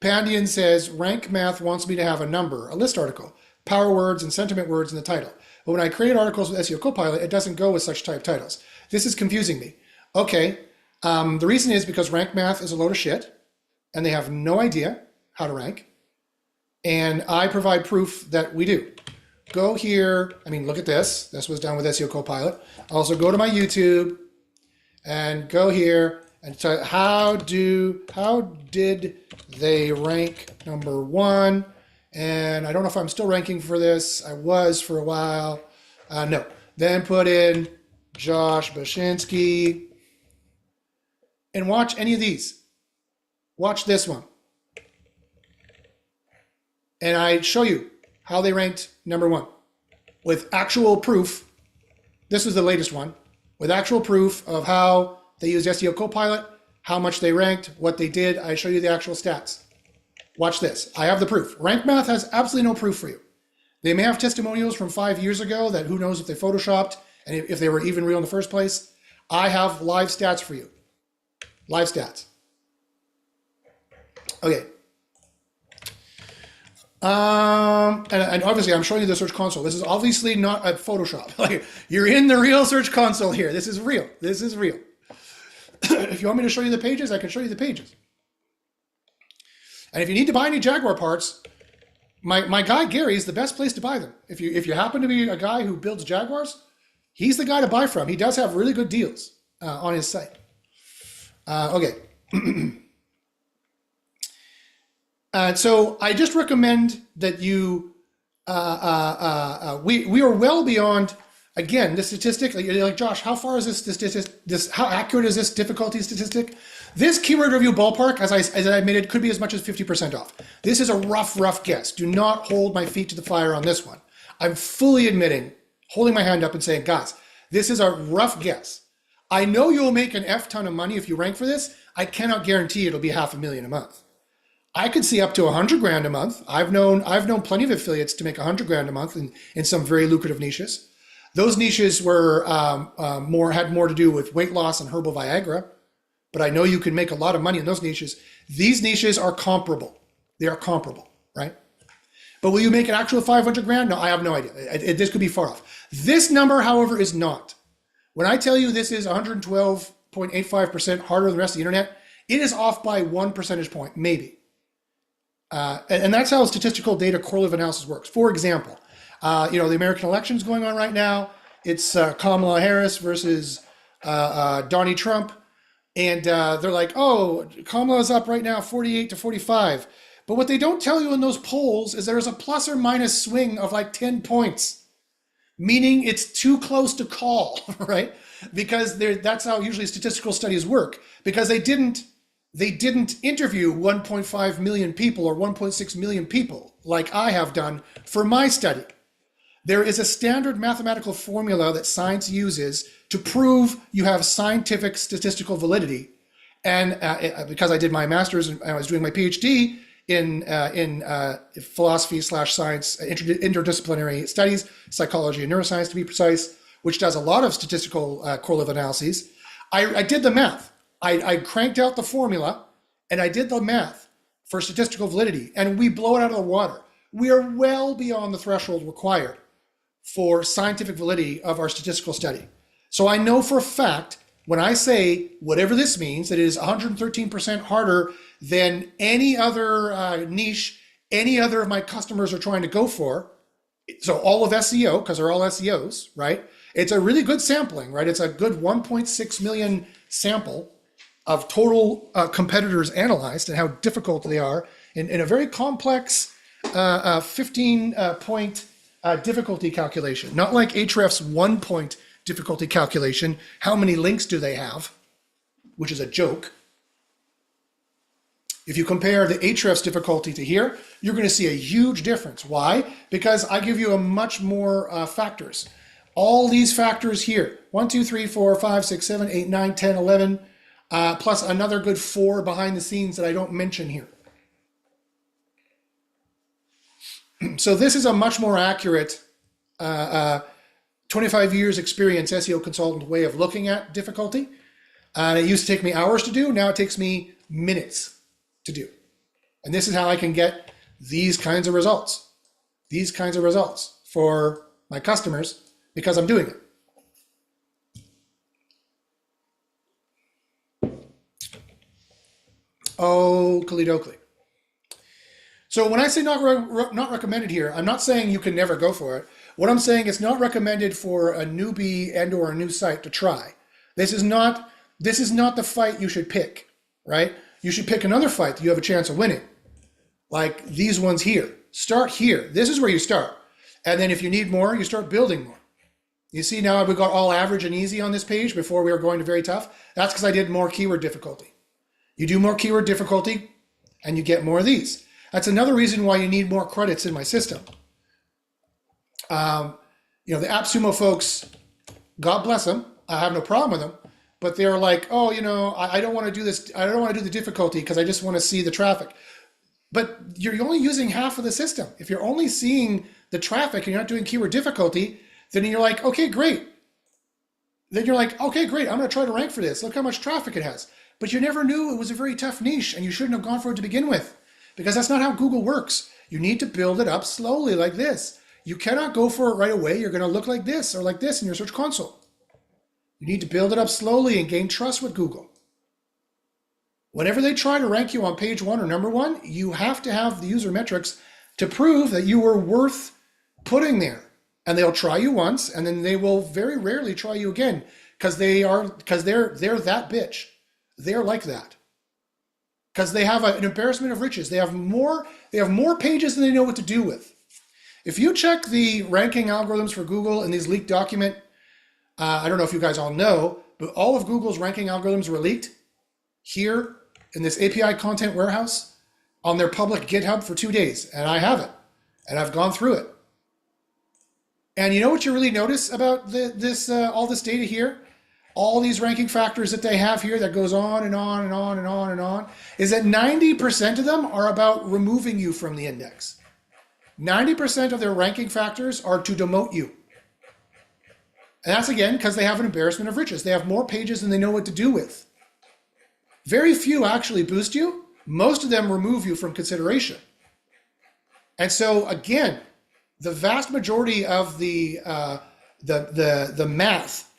Pandian says, Rank Math wants me to have a number, a list article, power words and sentiment words in the title. But when I create articles with SEO Copilot, it doesn't go with such type titles. This is confusing me. Okay, the reason is because Rank Math is a load of shit, and they have no idea how to rank. And I provide proof that we do. Go here, look at this. This was done with SEO Copilot. Also go to my YouTube and go here and tell how did they rank number one? And I don't know if I'm still ranking for this. I was for a while. No. Then put in Josh Bashinsky and watch any of these. Watch this one. And I show you how they ranked number one with actual proof. This was the latest one with actual proof of how they used SEO Copilot, how much they ranked, what they did. I show you the actual stats. Watch this. I have the proof. Rank Math has absolutely no proof for you. They may have testimonials from 5 years ago that who knows if they photoshopped and if they were even real in the first place. I have live stats for you. Live stats. Okay. And obviously I'm showing you the Search Console. This is obviously not a Photoshop. Like, you're in the real Search Console here. This is real. This is real. If you want me to show you the pages, I can show you the pages. And if you need to buy any Jaguar parts, my guy Gary is the best place to buy them. If you happen to be a guy who builds Jaguars, he's the guy to buy from. He does have really good deals on his site. Okay. So I just recommend that you, we are well beyond, again, the statistic, like Josh, how far is this statistic, how accurate is this difficulty statistic? This keyword review ballpark, as I admitted, could be as much as 50% off. This is a rough guess. Do not hold my feet to the fire on this one. I'm fully admitting, holding my hand up and saying, guys, this is a rough guess. I know you'll make an F ton of money if you rank for this. I cannot guarantee it'll be $500,000 a month. I could see up to $100,000 a month. I've known plenty of affiliates to make $100,000 a month in some very lucrative niches. Those niches were had more to do with weight loss and herbal Viagra, but I know you can make a lot of money in those niches. These niches are comparable. They are comparable, right? But will you make an actual $500,000? No, I have no idea. This could be far off. This number, however, is not. When I tell you this is 112.85% harder than the rest of the internet, it is off by 1 percentage point, maybe. And that's how statistical data correlative analysis works. For example, the American election's going on right now. It's Kamala Harris versus Donnie Trump. And they're like, oh, Kamala's up right now 48 to 45. But what they don't tell you in those polls is there's a plus or minus swing of like 10 points, meaning it's too close to call, right? Because that's how usually statistical studies work, because they didn't interview 1.5 million people or 1.6 million people like I have done for my study. There is a standard mathematical formula that science uses to prove you have scientific statistical validity. And because I did my master's and I was doing my PhD in philosophy/science, interdisciplinary studies, psychology and neuroscience to be precise, which does a lot of statistical correlative analyses, I did the math. I cranked out the formula and I did the math for statistical validity, and we blow it out of the water. We are well beyond the threshold required for scientific validity of our statistical study. So I know for a fact, when I say whatever this means, that it is 113% harder than any other niche any other of my customers are trying to go for. So all of SEO, because they're all SEOs, right? It's a really good sampling, right? It's a good 1.6 million sample of total competitors analyzed and how difficult they are in a very complex 15-point difficulty calculation. Not like Ahrefs 1-point difficulty calculation. How many links do they have? Which is a joke. If you compare the Ahrefs difficulty to here, you're going to see a huge difference. Why? Because I give you a much more factors. All these factors here, 1, 2, 3, 4, 5, 6, 7, 8, 9, 10, 11, plus another good 4 behind the scenes that I don't mention here. So this is a much more accurate 25 years experience SEO consultant way of looking at difficulty. It used to take me hours to do. Now it takes me minutes to do. And this is how I can get these kinds of results. These kinds of results for my customers because I'm doing it. Oh, Oakley. So when I say not recommended here, I'm not saying you can never go for it. What I'm saying is not recommended for a newbie and or a new site to try. This is not the fight you should pick, right? You should pick another fight that you have a chance of winning. Like these ones here. Start here. This is where you start. And then if you need more, you start building more. You see now we got all average and easy on this page before we were going to very tough. That's because I did more keyword difficulty. You do more keyword difficulty and you get more of these. That's another reason why you need more credits in my system. The AppSumo folks, God bless them. I have no problem with them, but they're like, oh, I don't want to do this. I don't want to do the difficulty because I just want to see the traffic. But you're only using half of the system. If you're only seeing the traffic and you're not doing keyword difficulty, then you're like, okay, great. Then you're like, okay, great. I'm going to try to rank for this. Look how much traffic it has. But you never knew it was a very tough niche and you shouldn't have gone for it to begin with. Because that's not how Google works. You need to build it up slowly like this. You cannot go for it right away. You're going to look like this or like this in your search console. You need to build it up slowly and gain trust with Google. Whenever they try to rank you on page 1 or number 1, you have to have the user metrics to prove that you were worth putting there. And they'll try you once, and then they will very rarely try you again because they're that bitch. They're like that. Because they have an embarrassment of riches. They have more pages than they know what to do with. If you check the ranking algorithms for Google in these leaked document, I don't know if you guys all know, but all of Google's ranking algorithms were leaked here in this API content warehouse on their public GitHub for 2 days. And I have it. And I've gone through it. And you know what you really notice about all this data here? All these ranking factors that they have here that goes on and on and on and on and on, is that 90% of them are about removing you from the index. 90% of their ranking factors are to demote you. And that's again because they have an embarrassment of riches. They have more pages than they know what to do with. Very few actually boost you. Most of them remove you from consideration. And so again, the vast majority of the math,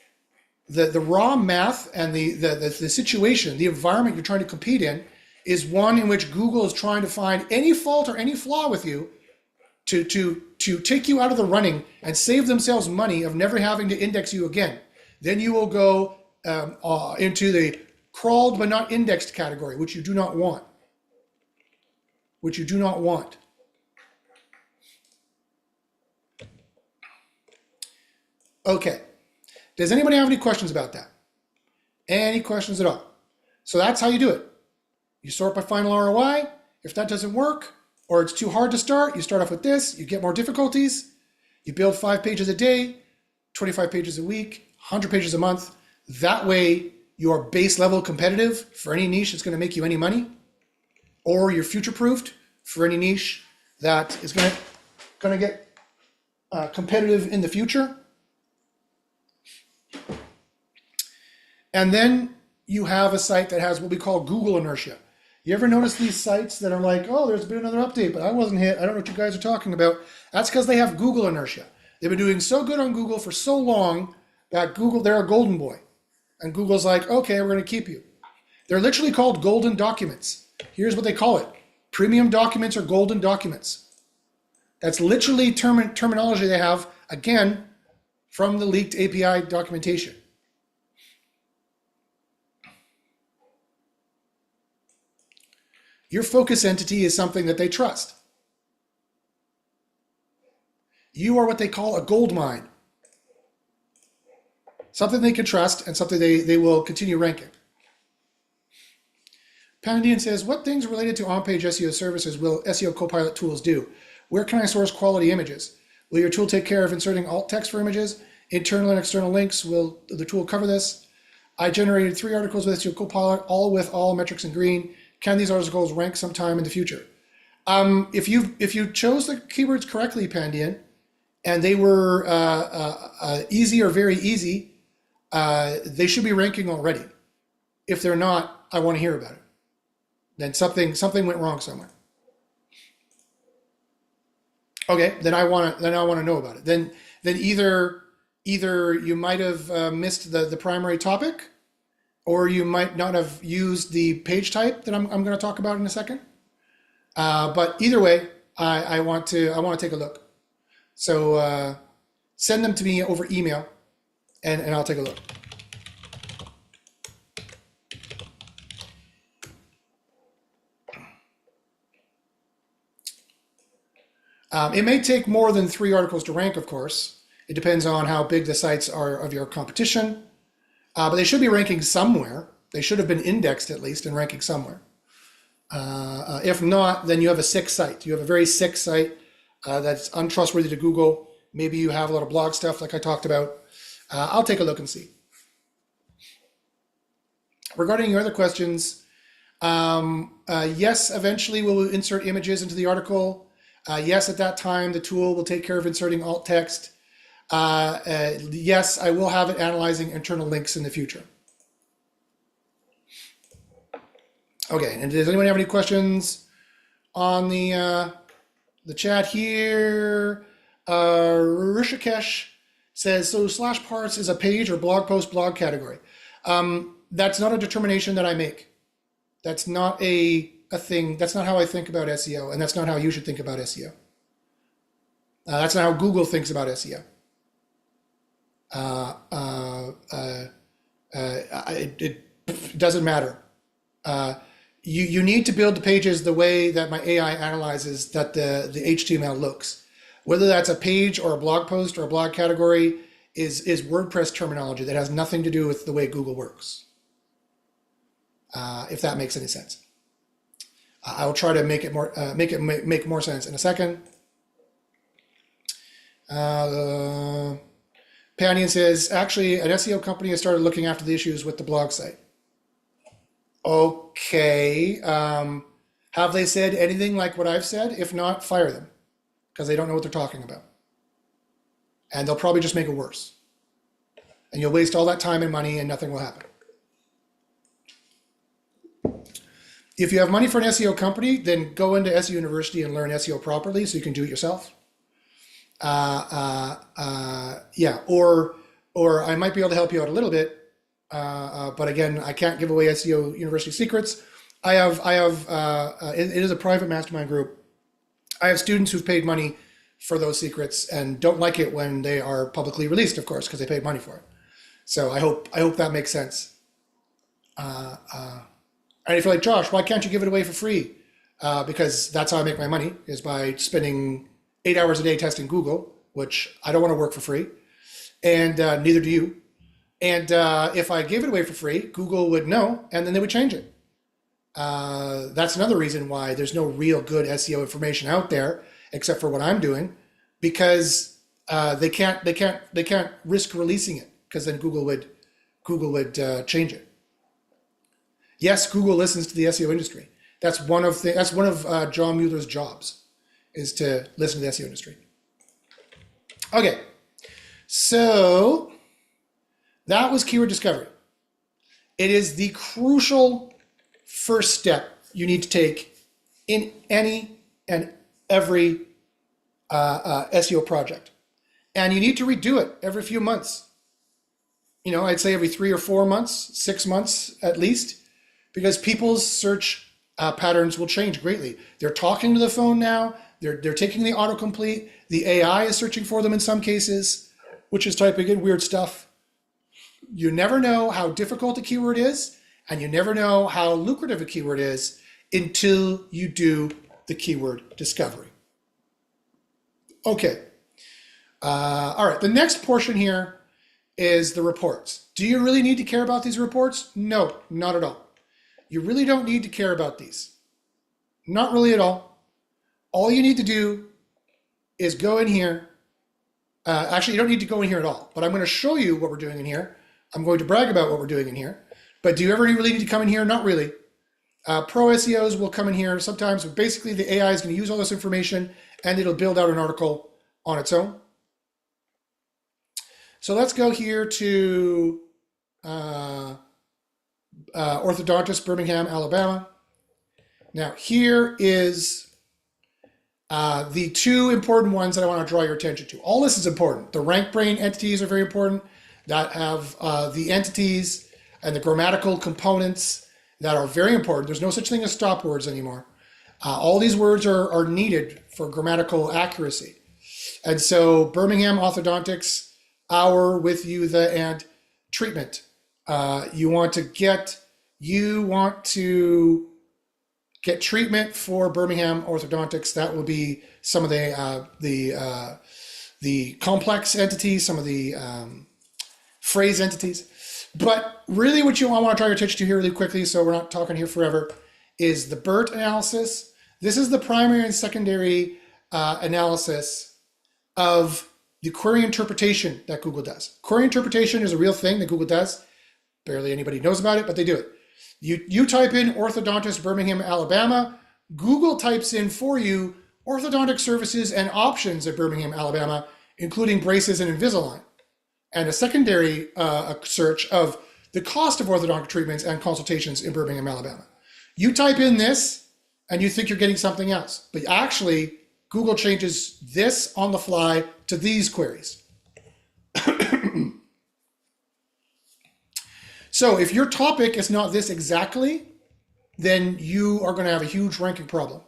the raw math and the situation, the environment you're trying to compete in is one in which Google is trying to find any fault or any flaw with you to take you out of the running and save themselves money of never having to index you again. Then you will go into the crawled but not indexed category, which you do not want. Which you do not want. Okay. Does anybody have any questions about that? Any questions at all? So that's how you do it. You sort by final ROI. If that doesn't work, or it's too hard to start, you start off with this, you get more difficulties, you build 5 pages a day, 25 pages a week, 100 pages a month. That way, you're base level competitive for any niche that's going to make you any money, or you're future-proofed for any niche that is going to get competitive in the future. And then you have a site that has what we call Google inertia. You ever notice these sites that are like, oh, there's been another update, but I wasn't hit. I don't know what you guys are talking about. That's because they have Google inertia. They've been doing so good on Google for so long that Google, they're a golden boy. And Google's like, okay, we're going to keep you. They're literally called golden documents. Here's what they call it. Premium documents or golden documents. That's literally terminology they have, again, from the leaked API documentation. Your focus entity is something that they trust. You are what they call a gold mine. Something they can trust and something they will continue ranking. Pandian says, what things related to OnPage SEO services will SEO Copilot tools do? Where can I source quality images? Will your tool take care of inserting alt text for images? Internal and external links, will the tool cover this? I generated 3 articles with SEO Copilot, all with all metrics in green. Can these articles rank sometime in the future? If you chose the keywords correctly, Pandian, and they were easy or very easy, they should be ranking already. If they're not, I want to hear about it. Then something went wrong somewhere. Okay, then I want to know about it. Then either you might have missed the primary topic, or you might not have used the page type that I'm going to talk about in a second. But either way, I want to take a look. So send them to me over email, and I'll take a look. It may take more than 3 articles to rank, of course. It depends on how big the sites are of your competition. But they should be ranking somewhere. They should have been indexed at least and ranking somewhere. If not, then you have a sick site. You have a very sick site that's untrustworthy to Google. Maybe you have a lot of blog stuff like I talked about. I'll take a look and see. Regarding your other questions, yes, eventually we'll insert images into the article. Yes, at that time, the tool will take care of inserting alt text. Yes, I will have it analyzing internal links in the future. Okay, and does anyone have any questions on the chat here? Rishikesh says, so slash parts is a page or blog post blog category. That's not a determination that I make. That's not a thing. That's not how I think about SEO, and that's not how you should think about SEO. That's not how Google thinks about SEO. It doesn't matter. You need to build the pages the way that my AI analyzes that the HTML looks. Whether that's a page or a blog post or a blog category is WordPress terminology that has nothing to do with the way Google works. If that makes any sense. I will try to make it more make more sense in a second. Pandian says, actually, an SEO company has started looking after the issues with the blog site. Okay. Have they said anything like what I've said? If not, fire them, because they don't know what they're talking about. And they'll probably just make it worse. And you'll waste all that time and money and nothing will happen. If you have money for an SEO company, then go into SEO University and learn SEO properly so you can do it yourself. Yeah, or I might be able to help you out a little bit, but again, I can't give away SEO University secrets. it is a private mastermind group. I have students who've paid money for those secrets and don't like it when they are publicly released, of course, because they paid money for it. So I hope that makes sense. And if you're like, Josh, why can't you give it away for free? Because that's how I make my money, is by spending 8 hours a day testing Google, which I don't want to work for free, and neither do you. And if I gave it away for free, Google would know, and then they would change it. That's another reason why there's no real good SEO information out there, except for what I'm doing, because they can't risk releasing it, because then Google would change it. Yes, Google listens to the SEO industry. That's one of John Mueller's jobs, is to listen to the SEO industry. Okay, so that was keyword discovery. It is the crucial first step you need to take in any and every SEO project. And you need to redo it every few months. I'd say every 3 or 4 months, 6 months at least, because people's search patterns will change greatly. They're talking to the phone now. They're taking the autocomplete. The AI is searching for them in some cases, which is typing in weird stuff. You never know how difficult a keyword is, and you never know how lucrative a keyword is until you do the keyword discovery. Okay. All right. The next portion here is the reports. Do you really need to care about these reports? No, not at all. You really don't need to care about these. Not really at all. All you need to do is go in here. Actually, you don't need to go in here at all, but I'm going to show you what we're doing in here. I'm going to brag about what we're doing in here. But do you ever really need to come in here? Not really. Pro SEOs will come in here sometimes, but basically the AI is going to use all this information and it'll build out an article on its own. So let's go here to orthodontist, Birmingham, Alabama. Now here is the two important ones that I want to draw your attention to. All this is important. The rank brain entities are very important, that have the entities and the grammatical components that are very important. There's no such thing as stop words anymore. All these words are needed for grammatical accuracy. And so Birmingham orthodontics, our, with, you, the, and treatment. You want to get treatment for Birmingham orthodontics. That will be some of the complex entities, some of the phrase entities. But really what I want to draw your attention to here really quickly, so we're not talking here forever, is the BERT analysis. This is the primary and secondary analysis of the query interpretation that Google does. Query interpretation is a real thing that Google does. Barely anybody knows about it, but they do it. You type in orthodontist Birmingham, Alabama. Google types in for you orthodontic services and options at Birmingham, Alabama, including braces and Invisalign. And a secondary search of the cost of orthodontic treatments and consultations in Birmingham, Alabama. You type in this and you think you're getting something else, but actually Google changes this on the fly to these queries. So if your topic is not this exactly, then you are going to have a huge ranking problem.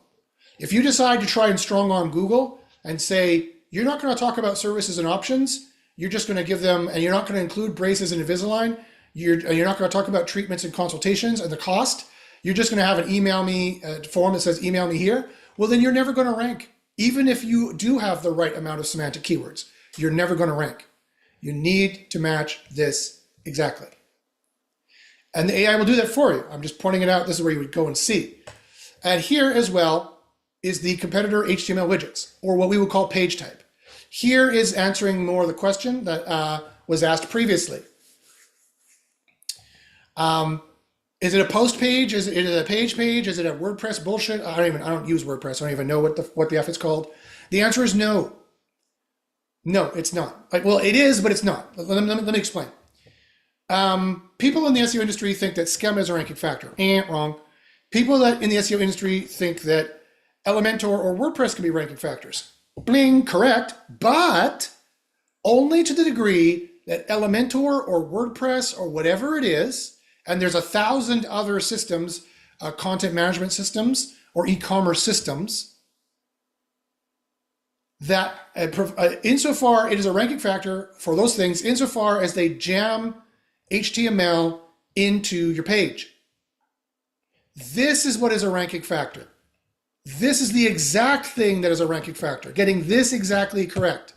If you decide to try and strong arm Google and say, you're not going to talk about services and options, you're just going to give them, and you're not going to include braces and Invisalign, you're not going to talk about treatments and consultations and the cost, you're just going to have an email me form that says email me here, well then you're never going to rank. Even if you do have the right amount of semantic keywords, you're never going to rank. You need to match this exactly. And the AI will do that for you. I'm just pointing it out. This is where you would go and see. And here as well is the competitor HTML widgets, or what we would call page type. Here is answering more the question that was asked previously. Is it a post page? Is it a page? Is it a WordPress bullshit? I don't use WordPress. I don't even know what the F it's called. The answer is no. No, it's not. Well, it is, but it's not. Let me explain. People in the SEO industry think that schema is a ranking factor. Wrong. People that in the SEO industry think that Elementor or WordPress can be ranking factors. Bling, correct, but only to the degree that Elementor or WordPress or whatever it is, and there's 1,000 other systems content management systems or e-commerce systems that insofar it is a ranking factor for those things insofar as they jam HTML into your page. This is what is a ranking factor. This is the exact thing that is a ranking factor. Getting this exactly correct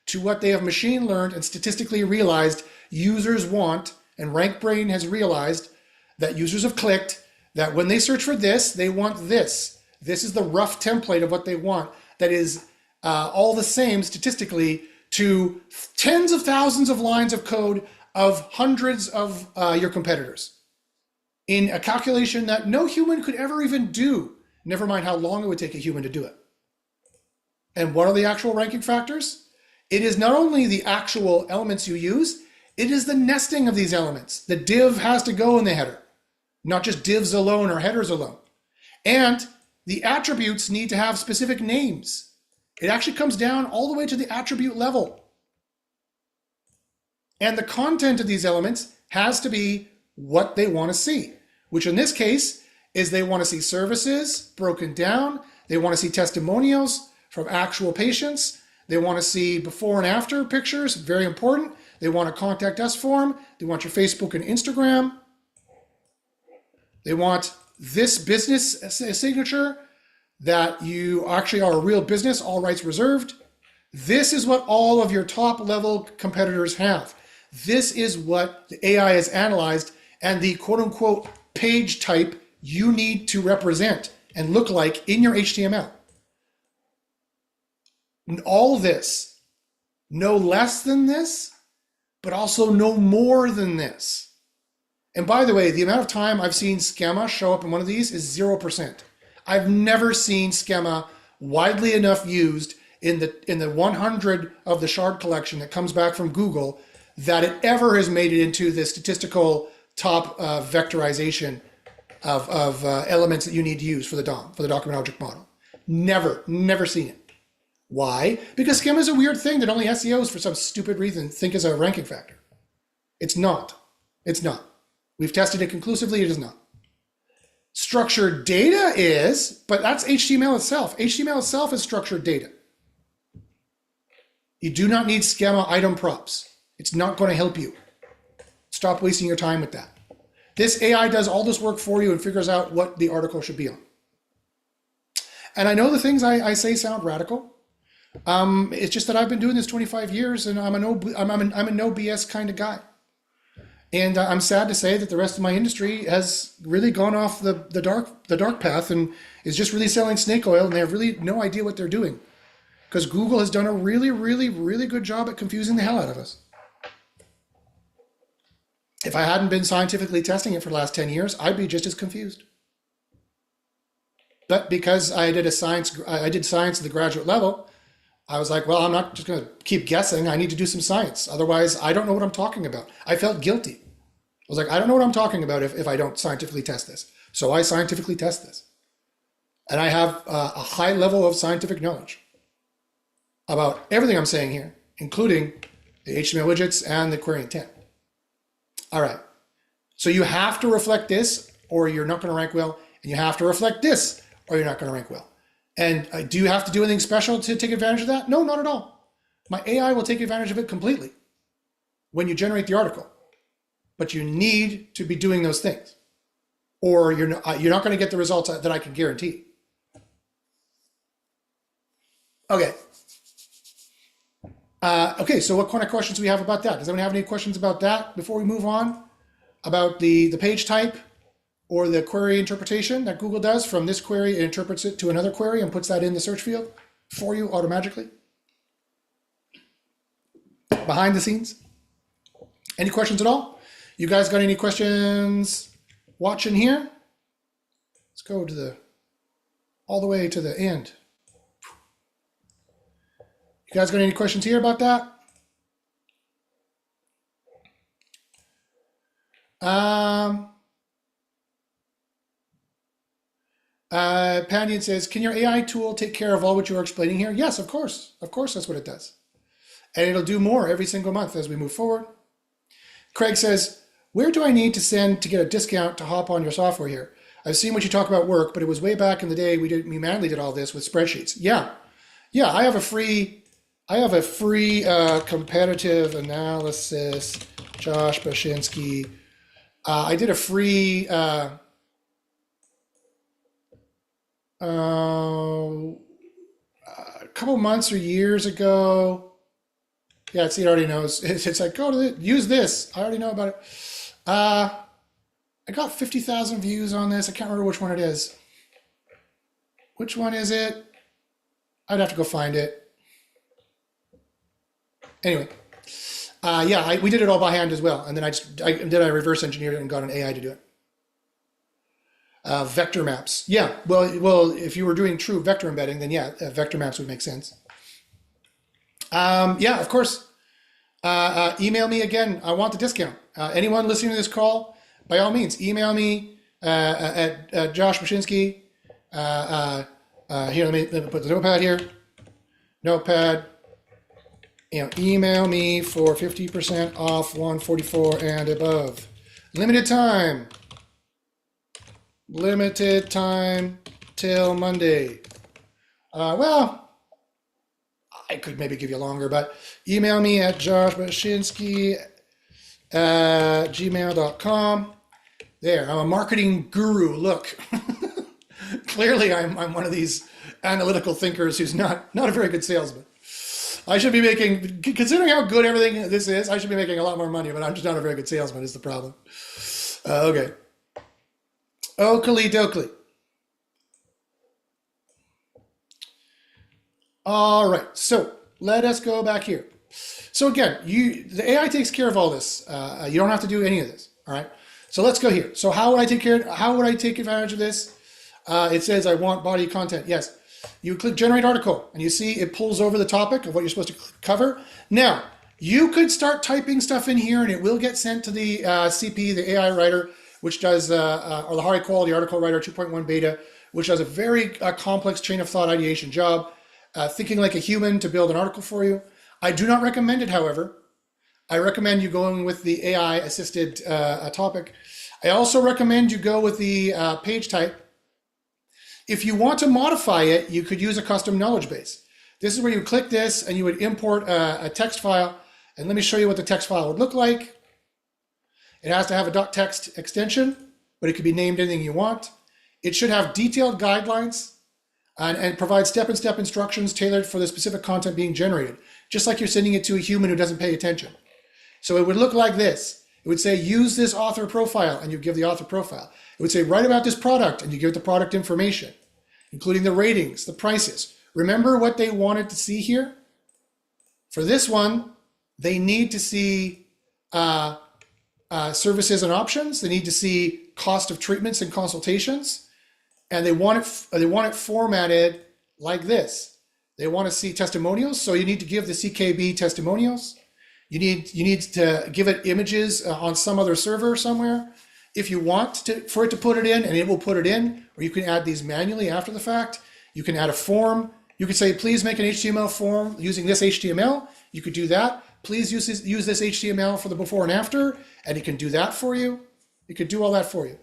to what they have machine learned and statistically realized users want, and RankBrain has realized that users have clicked that when they search for this, they want this. This is the rough template of what they want that is all the same statistically to tens of thousands of lines of code of hundreds of your competitors in a calculation that no human could ever even do, never mind how long it would take a human to do it. And what are the actual ranking factors? It is not only the actual elements you use, it is the nesting of these elements. The div has to go in the header, not just divs alone or headers alone. And the attributes need to have specific names. It actually comes down all the way to the attribute level. And the content of these elements has to be what they want to see, which in this case is they want to see services broken down. They want to see testimonials from actual patients. They want to see before and after pictures, very important. They want a contact us form. They want your Facebook and Instagram. They want this business signature that you actually are a real business, all rights reserved. This is what all of your top level competitors have. This is what the AI has analyzed and the quote unquote page type you need to represent and look like in your HTML. And all this, no less than this, but also no more than this. And by the way, the amount of time I've seen schema show up in one of these is 0%. I've never seen schema widely enough used in the 100 of the shard collection that comes back from Google that it ever has made it into the statistical top vectorization of elements that you need to use for the DOM, for the document object model. Never seen it. Why? Because schema is a weird thing that only SEOs for some stupid reason think is a ranking factor. It's not. It's not. We've tested it conclusively, it is not. Structured data is, but that's HTML itself. HTML itself is structured data. You do not need schema item props. It's not going to help you. Stop wasting your time with that. This AI does all this work for you and figures out what the article should be on. And I know the things I say sound radical. It's just that I've been doing this 25 years and I'm a no BS kind of guy. And I'm sad to say that the rest of my industry has really gone off the dark path and is just really selling snake oil, and they have really no idea what they're doing. Because Google has done a really good job at confusing the hell out of us. If I hadn't been scientifically testing it for the last 10 years, I'd be just as confused. But because I did science at the graduate level, I was like, well, I'm not just going to keep guessing. I need to do some science. Otherwise, I don't know what I'm talking about. I felt guilty. I was like, I don't know what I'm talking about if I don't scientifically test this. So I scientifically test this. And I have a high level of scientific knowledge about everything I'm saying here, including the HTML widgets and the query intent. All right. So you have to reflect this or you're not going to rank well. And you have to reflect this or you're not going to rank well. And do you have to do anything special to take advantage of that? No, not at all. My AI will take advantage of it completely when you generate the article. But you need to be doing those things, or you're not going to get the results that I can guarantee. Okay. Okay, so what kind of questions do we have about that? Does anyone have any questions about that before we move on? About the page type or the query interpretation that Google does from this query, it interprets it to another query and puts that in the search field for you automatically? Behind the scenes? Any questions at all? You guys got any questions watching here? Let's go to all the way to the end. You guys got any questions here about that? Pandian says, can your AI tool take care of all what you are explaining here? Yes, of course. Of course, that's what it does. And it'll do more every single month as we move forward. Craig says, where do I need to send to get a discount to hop on your software here? I've seen what you talk about work, but it was way back in the day we manually did all this with spreadsheets. Yeah, I have a free competitive analysis, Josh Bashinsky. I did a free a couple months or years ago. Yeah, see, it already knows. It's like, use this. I already know about it. I got 50,000 views on this. I can't remember which one it is. Which one is it? I'd have to go find it. Anyway, yeah, we did it all by hand as well, and then I reverse engineered it and got an AI to do it. Vector maps. Yeah, well, if you were doing true vector embedding, then yeah, vector maps would make sense. Yeah, of course. Email me again. I want the discount. Anyone listening to this call, by all means, email me at Josh Bashinsky. Here, let me put the notepad here. Notepad. Email me for 50% off 144 and above. Limited time. Limited time till Monday. Well, I could maybe give you longer, but email me at joshbashinsky@gmail.com. There, I'm a marketing guru. Look, clearly I'm one of these analytical thinkers who's not a very good salesman. I should be making, considering how good everything this is, I should be making a lot more money, but I'm just not a very good salesman is the problem. Okay. Oakley dokley. All right, so let us go back here. So again, the AI takes care of all this. You don't have to do any of this. All right. So let's go here. So how would I take advantage of this? It says I want body content. Yes. You click generate article and you see it pulls over the topic of what you're supposed to cover. Now, you could start typing stuff in here and it will get sent to the CP, the AI writer, which does, or the high quality article writer 2.1 beta, which does a very complex chain of thought ideation job, thinking like a human to build an article for you. I do not recommend it, however. I recommend you going with the AI assisted topic. I also recommend you go with the page type. If you want to modify it, you could use a custom knowledge base. This is where you click this and you would import a text file. And let me show you what the text file would look like. It has to have a .text extension, but it could be named anything you want. It should have detailed guidelines and provide step-by-step instructions tailored for the specific content being generated, just like you're sending it to a human who doesn't pay attention. So it would look like this. It would say, use this author profile, and you give the author profile. It would say, write about this product, and you give the product information, including the ratings, the prices. Remember what they wanted to see here? For this one, they need to see services and options. They need to see cost of treatments and consultations, and they want it formatted like this. They want to see testimonials, so you need to give the CKB testimonials. You need to give it images on some other server somewhere. If you want for it to put it in, and it will put it in, or you can add these manually after the fact. You can add a form. You could say, please make an HTML form using this HTML. You could do that. Please use this HTML for the before and after, and it can do that for you. It could do all that for you.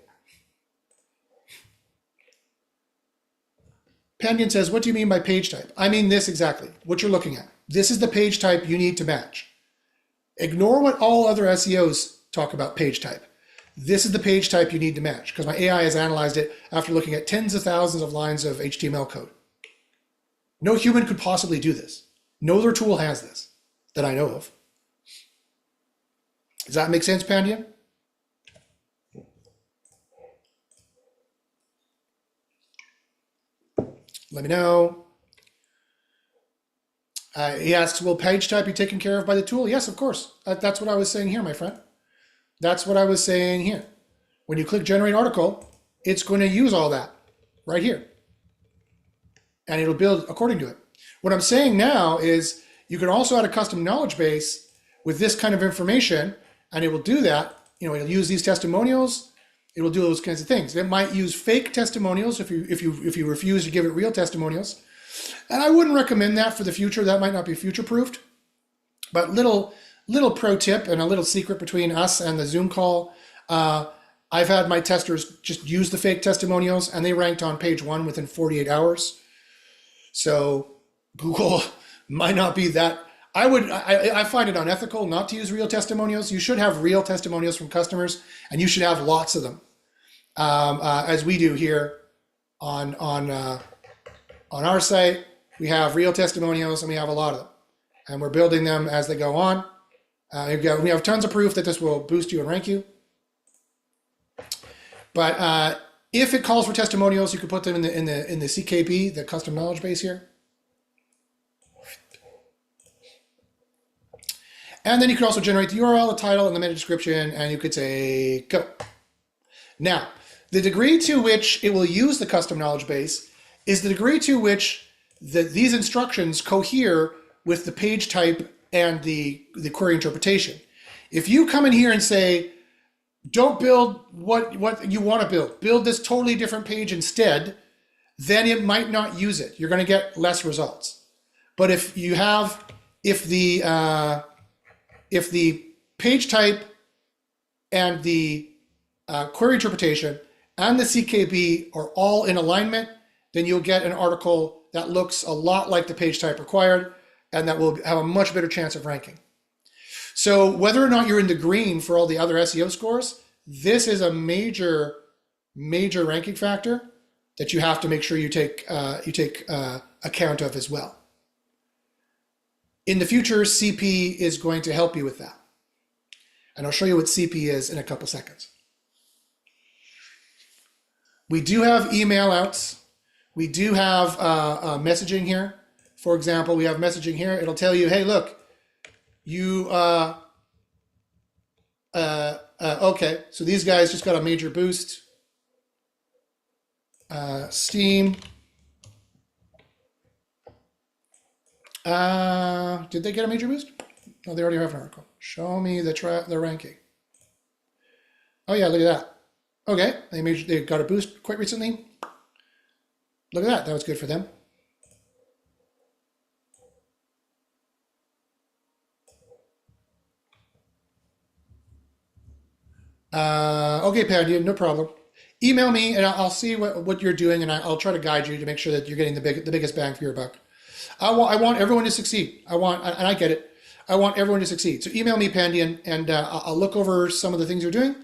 Pandian says, what do you mean by page type? I mean this exactly, what you're looking at. This is the page type you need to match. Ignore what all other SEOs talk about page type. This is the page type you need to match because my AI has analyzed it after looking at tens of thousands of lines of HTML code. No human could possibly do this. No other tool has this that I know of. Does that make sense, Pandian? Let me know. He asks, will page type be taken care of by the tool? Yes, of course. That's what I was saying here, my friend. That's what I was saying here. When you click generate article, it's going to use all that right here. And it'll build according to it. What I'm saying now is you can also add a custom knowledge base with this kind of information, and it will do that. It'll use these testimonials. It will do those kinds of things. It might use fake testimonials if you refuse to give it real testimonials. And I wouldn't recommend that for the future. That might not be future-proofed. But little pro tip and a little secret between us and the Zoom call. I've had my testers just use the fake testimonials and they ranked on page 1 within 48 hours. So Google might not be that. I find it unethical not to use real testimonials. You should have real testimonials from customers, and you should have lots of them, as we do here on our site. We have real testimonials, and we have a lot of them, and we're building them as they go on. We have tons of proof that this will boost you and rank you. But if it calls for testimonials, you can put them in the CKB, the custom knowledge base here. And then you could also generate the URL, the title, and the meta description, and you could say go. Now, the degree to which it will use the custom knowledge base is the degree to which these instructions cohere with the page type and the query interpretation. If you come in here and say, don't build what you want to build this totally different page instead, then it might not use it. You're going to get less results. But if the page type and the query interpretation and the CKB are all in alignment, then you'll get an article that looks a lot like the page type required, and that will have a much better chance of ranking. So whether or not you're in the green for all the other SEO scores, this is a major ranking factor that you have to make sure you take account of as well. In the future, CP is going to help you with that. And I'll show you what CP is in a couple seconds. We do have email outs. We do have messaging here. For example, we have messaging here. It'll tell you, hey, look, you, okay, so these guys just got a major boost. Steam. Did they get a major boost? No, they already have an article. Show me the ranking. Oh yeah, look at that. Okay, they got a boost quite recently. Look at that. That was good for them. Okay, Paddy, no problem. Email me and I'll see what you're doing, and I'll try to guide you to make sure that you're getting the biggest bang for your buck. I want everyone to succeed. And I get it. I want everyone to succeed. So email me, Pandian, and I'll look over some of the things you're doing,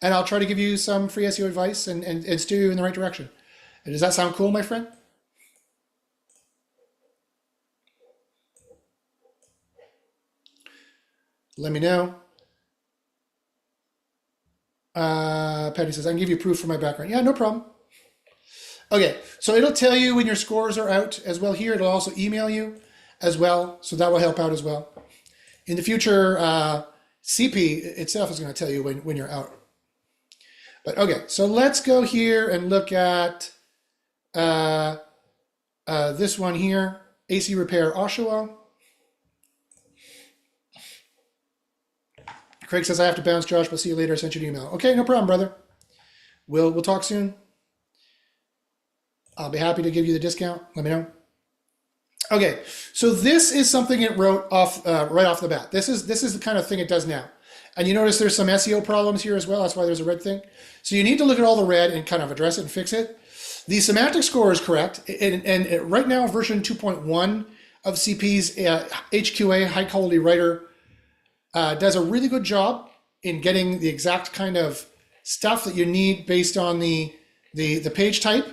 and I'll try to give you some free SEO advice and steer you in the right direction. And does that sound cool, my friend? Let me know. Patty says, I can give you proof for my background. Yeah, no problem. Okay, so it'll tell you when your scores are out as well here. It'll also email you as well, so that will help out as well. In the future, CP itself is going to tell you when you're out. But okay, so let's go here and look at this one here, AC Repair Oshawa. Craig says, I have to bounce, Josh, but see you later. I sent you an email. Okay, no problem, brother. We'll talk soon. I'll be happy to give you the discount. Let me know. Okay, so this is something it wrote off right off the bat. This is the kind of thing it does now. And you notice there's some SEO problems here as well. That's why there's a red thing. So you need to look at all the red and kind of address it and fix it. The semantic score is correct. And right now, version 2.1 of CP's HQA, High Quality Writer, does a really good job in getting the exact kind of stuff that you need based on the page type.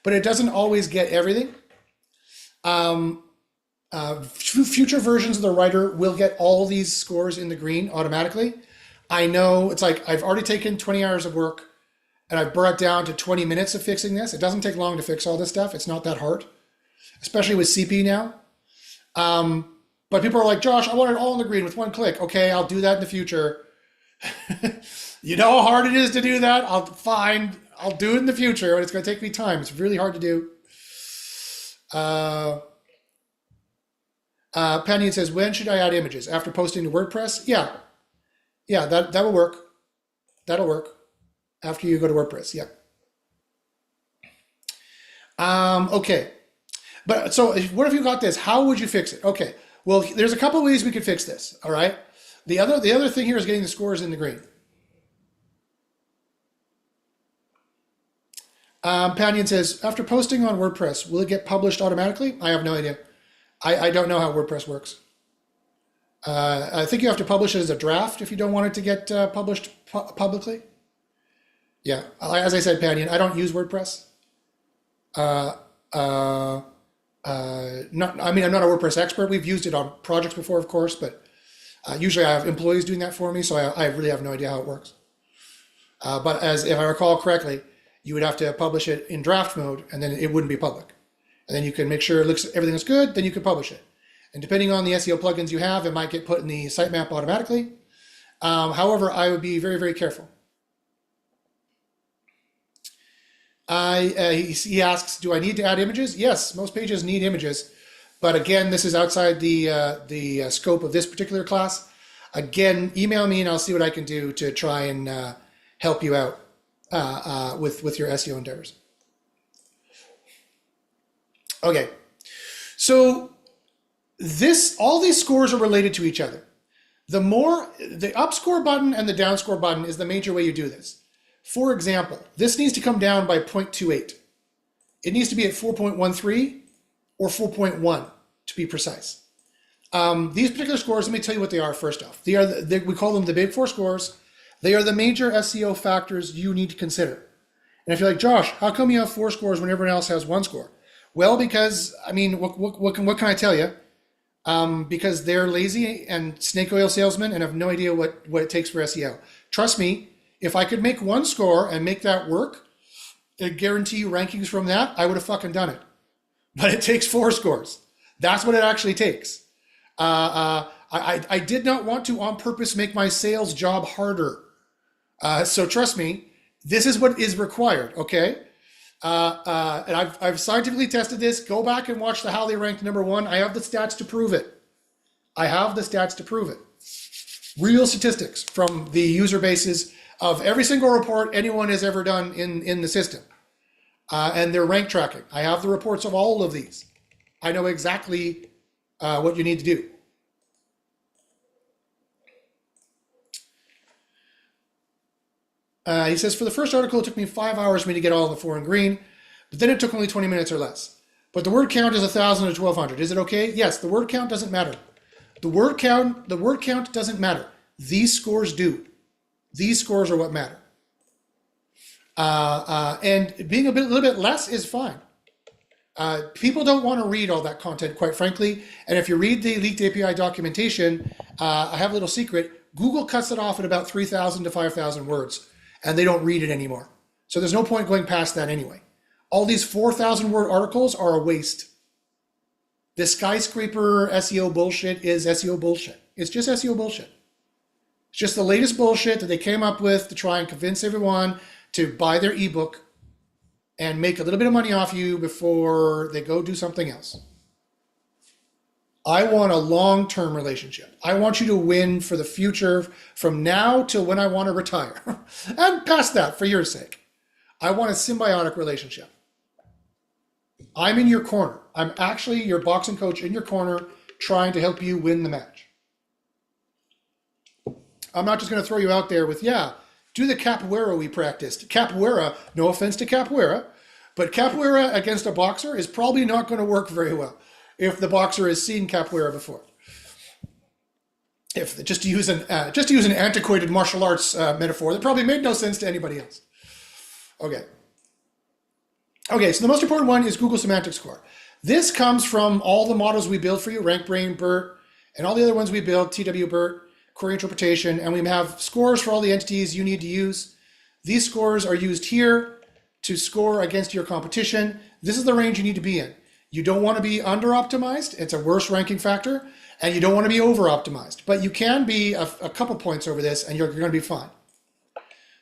But it doesn't always get everything. Future versions of the writer will get all these scores in the green automatically. I know it's like I've already taken 20 hours of work and I've brought it down to 20 minutes of fixing this. It doesn't take long to fix all this stuff. It's not that hard, especially with CP now. But people are like, Josh, I want it all in the green with one click. Okay, I'll do that in the future. You know how hard it is to do that? I'll do it in the future, but it's going to take me time. It's really hard to do. Penny says, when should I add images? After posting to WordPress? Yeah, that will work. That'll work after you go to WordPress. Yeah. Okay. But so what if you got this? How would you fix it? Okay. Well, there's a couple of ways we could fix this. All right. The other thing here is getting the scores in the green. Panion says, after posting on WordPress, will it get published automatically? I have no idea. I don't know how WordPress works. I think you have to publish it as a draft if you don't want it to get published publicly. Yeah, as I said, Panion, I don't use WordPress. I'm not a WordPress expert. We've used it on projects before, of course, but usually I have employees doing that for me, so I really have no idea how it works. But if I recall correctly, you would have to publish it in draft mode, and then it wouldn't be public. And then you can make sure everything looks good, then you can publish it. And depending on the SEO plugins you have, it might get put in the sitemap automatically. However, I would be very, very careful. He asks, do I need to add images? Yes, most pages need images. But again, this is outside the scope of this particular class. Again, email me and I'll see what I can do to try and help you out with your SEO endeavors. Okay, so all these scores are related to each other. The up score button and the down score button is the major way you do this. For example, this needs to come down by 0.28. It needs to be at 4.13 or 4.1 to be precise. These particular scores, let me tell you what they are first off. We call them the big four scores. They are the major SEO factors you need to consider. And if you're like, Josh, how come you have 4 scores when everyone else has 1 score? Well, because, I mean, what can I tell you? Because they're lazy and snake oil salesmen and have no idea what it takes for SEO. Trust me, if I could make 1 score and make that work, and guarantee you rankings from that, I would have fucking done it. But it takes 4 scores. That's what it actually takes. I did not want to on purpose make my sales job harder. So trust me, this is what is required, okay? And I've scientifically tested this. Go back and watch the how they ranked #1. I have the stats to prove it. Real statistics from the user bases of every single report anyone has ever done in the system. And their rank tracking. I have the reports of all of these. I know exactly what you need to do. He says, for the first article, it took me 5 hours for me to get all of the 4 in green, but then it took only 20 minutes or less. But the word count is 1,000 to 1,200. Is it okay? Yes, the word count doesn't matter. The word count doesn't matter. These scores do. These scores are what matter. And being a little bit less is fine. People don't want to read all that content, quite frankly. And if you read the leaked API documentation, I have a little secret. Google cuts it off at about 3,000 to 5,000 words. And they don't read it anymore. So there's no point going past that anyway. All these 4,000 word articles are a waste. This skyscraper SEO bullshit is SEO bullshit. It's just SEO bullshit. It's just the latest bullshit that they came up with to try and convince everyone to buy their ebook and make a little bit of money off you before they go do something else. I want a long-term relationship. I want you to win for the future from now till when I want to retire. And past that, for your sake. I want a symbiotic relationship. I'm in your corner. I'm actually your boxing coach in your corner trying to help you win the match. I'm not just going to throw you out there with, do the capoeira we practiced. Capoeira, no offense to capoeira, but capoeira against a boxer is probably not going to work very well if the boxer has seen capoeira before. Just to use an antiquated martial arts metaphor that probably made no sense to anybody else. Okay, so the most important one is Google Semantic Score. This comes from all the models we build for you, RankBrain, BERT, and all the other ones we build, TW-BERT, Query Interpretation, and we have scores for all the entities you need to use. These scores are used here to score against your competition. This is the range you need to be in. You don't want to be under-optimized. It's a worse ranking factor. And you don't want to be over-optimized. But you can be a couple points over this, and you're going to be fine.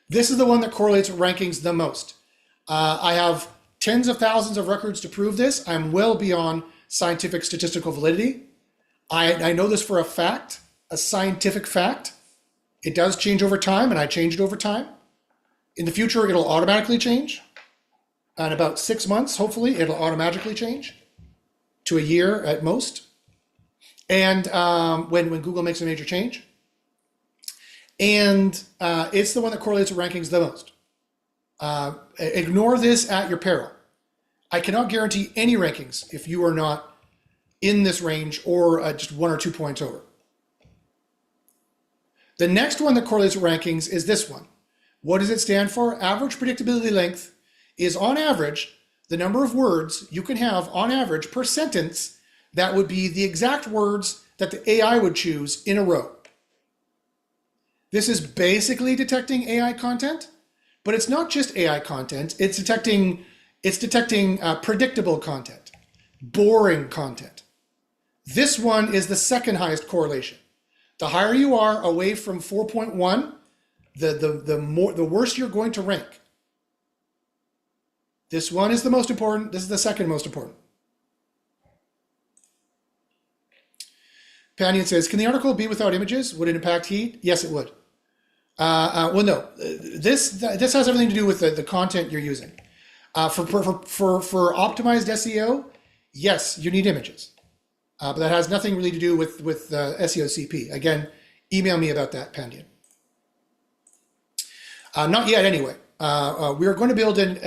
This is the one that correlates with rankings the most. I have tens of thousands of records to prove this. I'm well beyond scientific statistical validity. I know this for a fact, a scientific fact. It does change over time, and I change it over time. In the future, it'll automatically change. In about 6 months, hopefully, it'll automatically change to a year at most. And when Google makes a major change. And it's the one that correlates with rankings the most. Ignore this at your peril. I cannot guarantee any rankings if you are not in this range or just 1 or 2 points over. The next one that correlates with rankings is this one. What does it stand for? Average predictability length is, on average, the number of words you can have on average per sentence that would be the exact words that the AI would choose in a row. This is basically detecting AI content, but it's not just AI content. It's detecting predictable content, boring content. This one is the second highest correlation. The higher you are away from 4.1, the worse you're going to rank. This one is the most important. This is the second most important. Panion says, can the article be without images? Would it impact heat? Yes, it would. Well, no. This has everything to do with the content you're using. For optimized SEO, yes, you need images. But that has nothing really to do with SEO CP. Again, email me about that, Pandian. Not yet, anyway. We're going to build an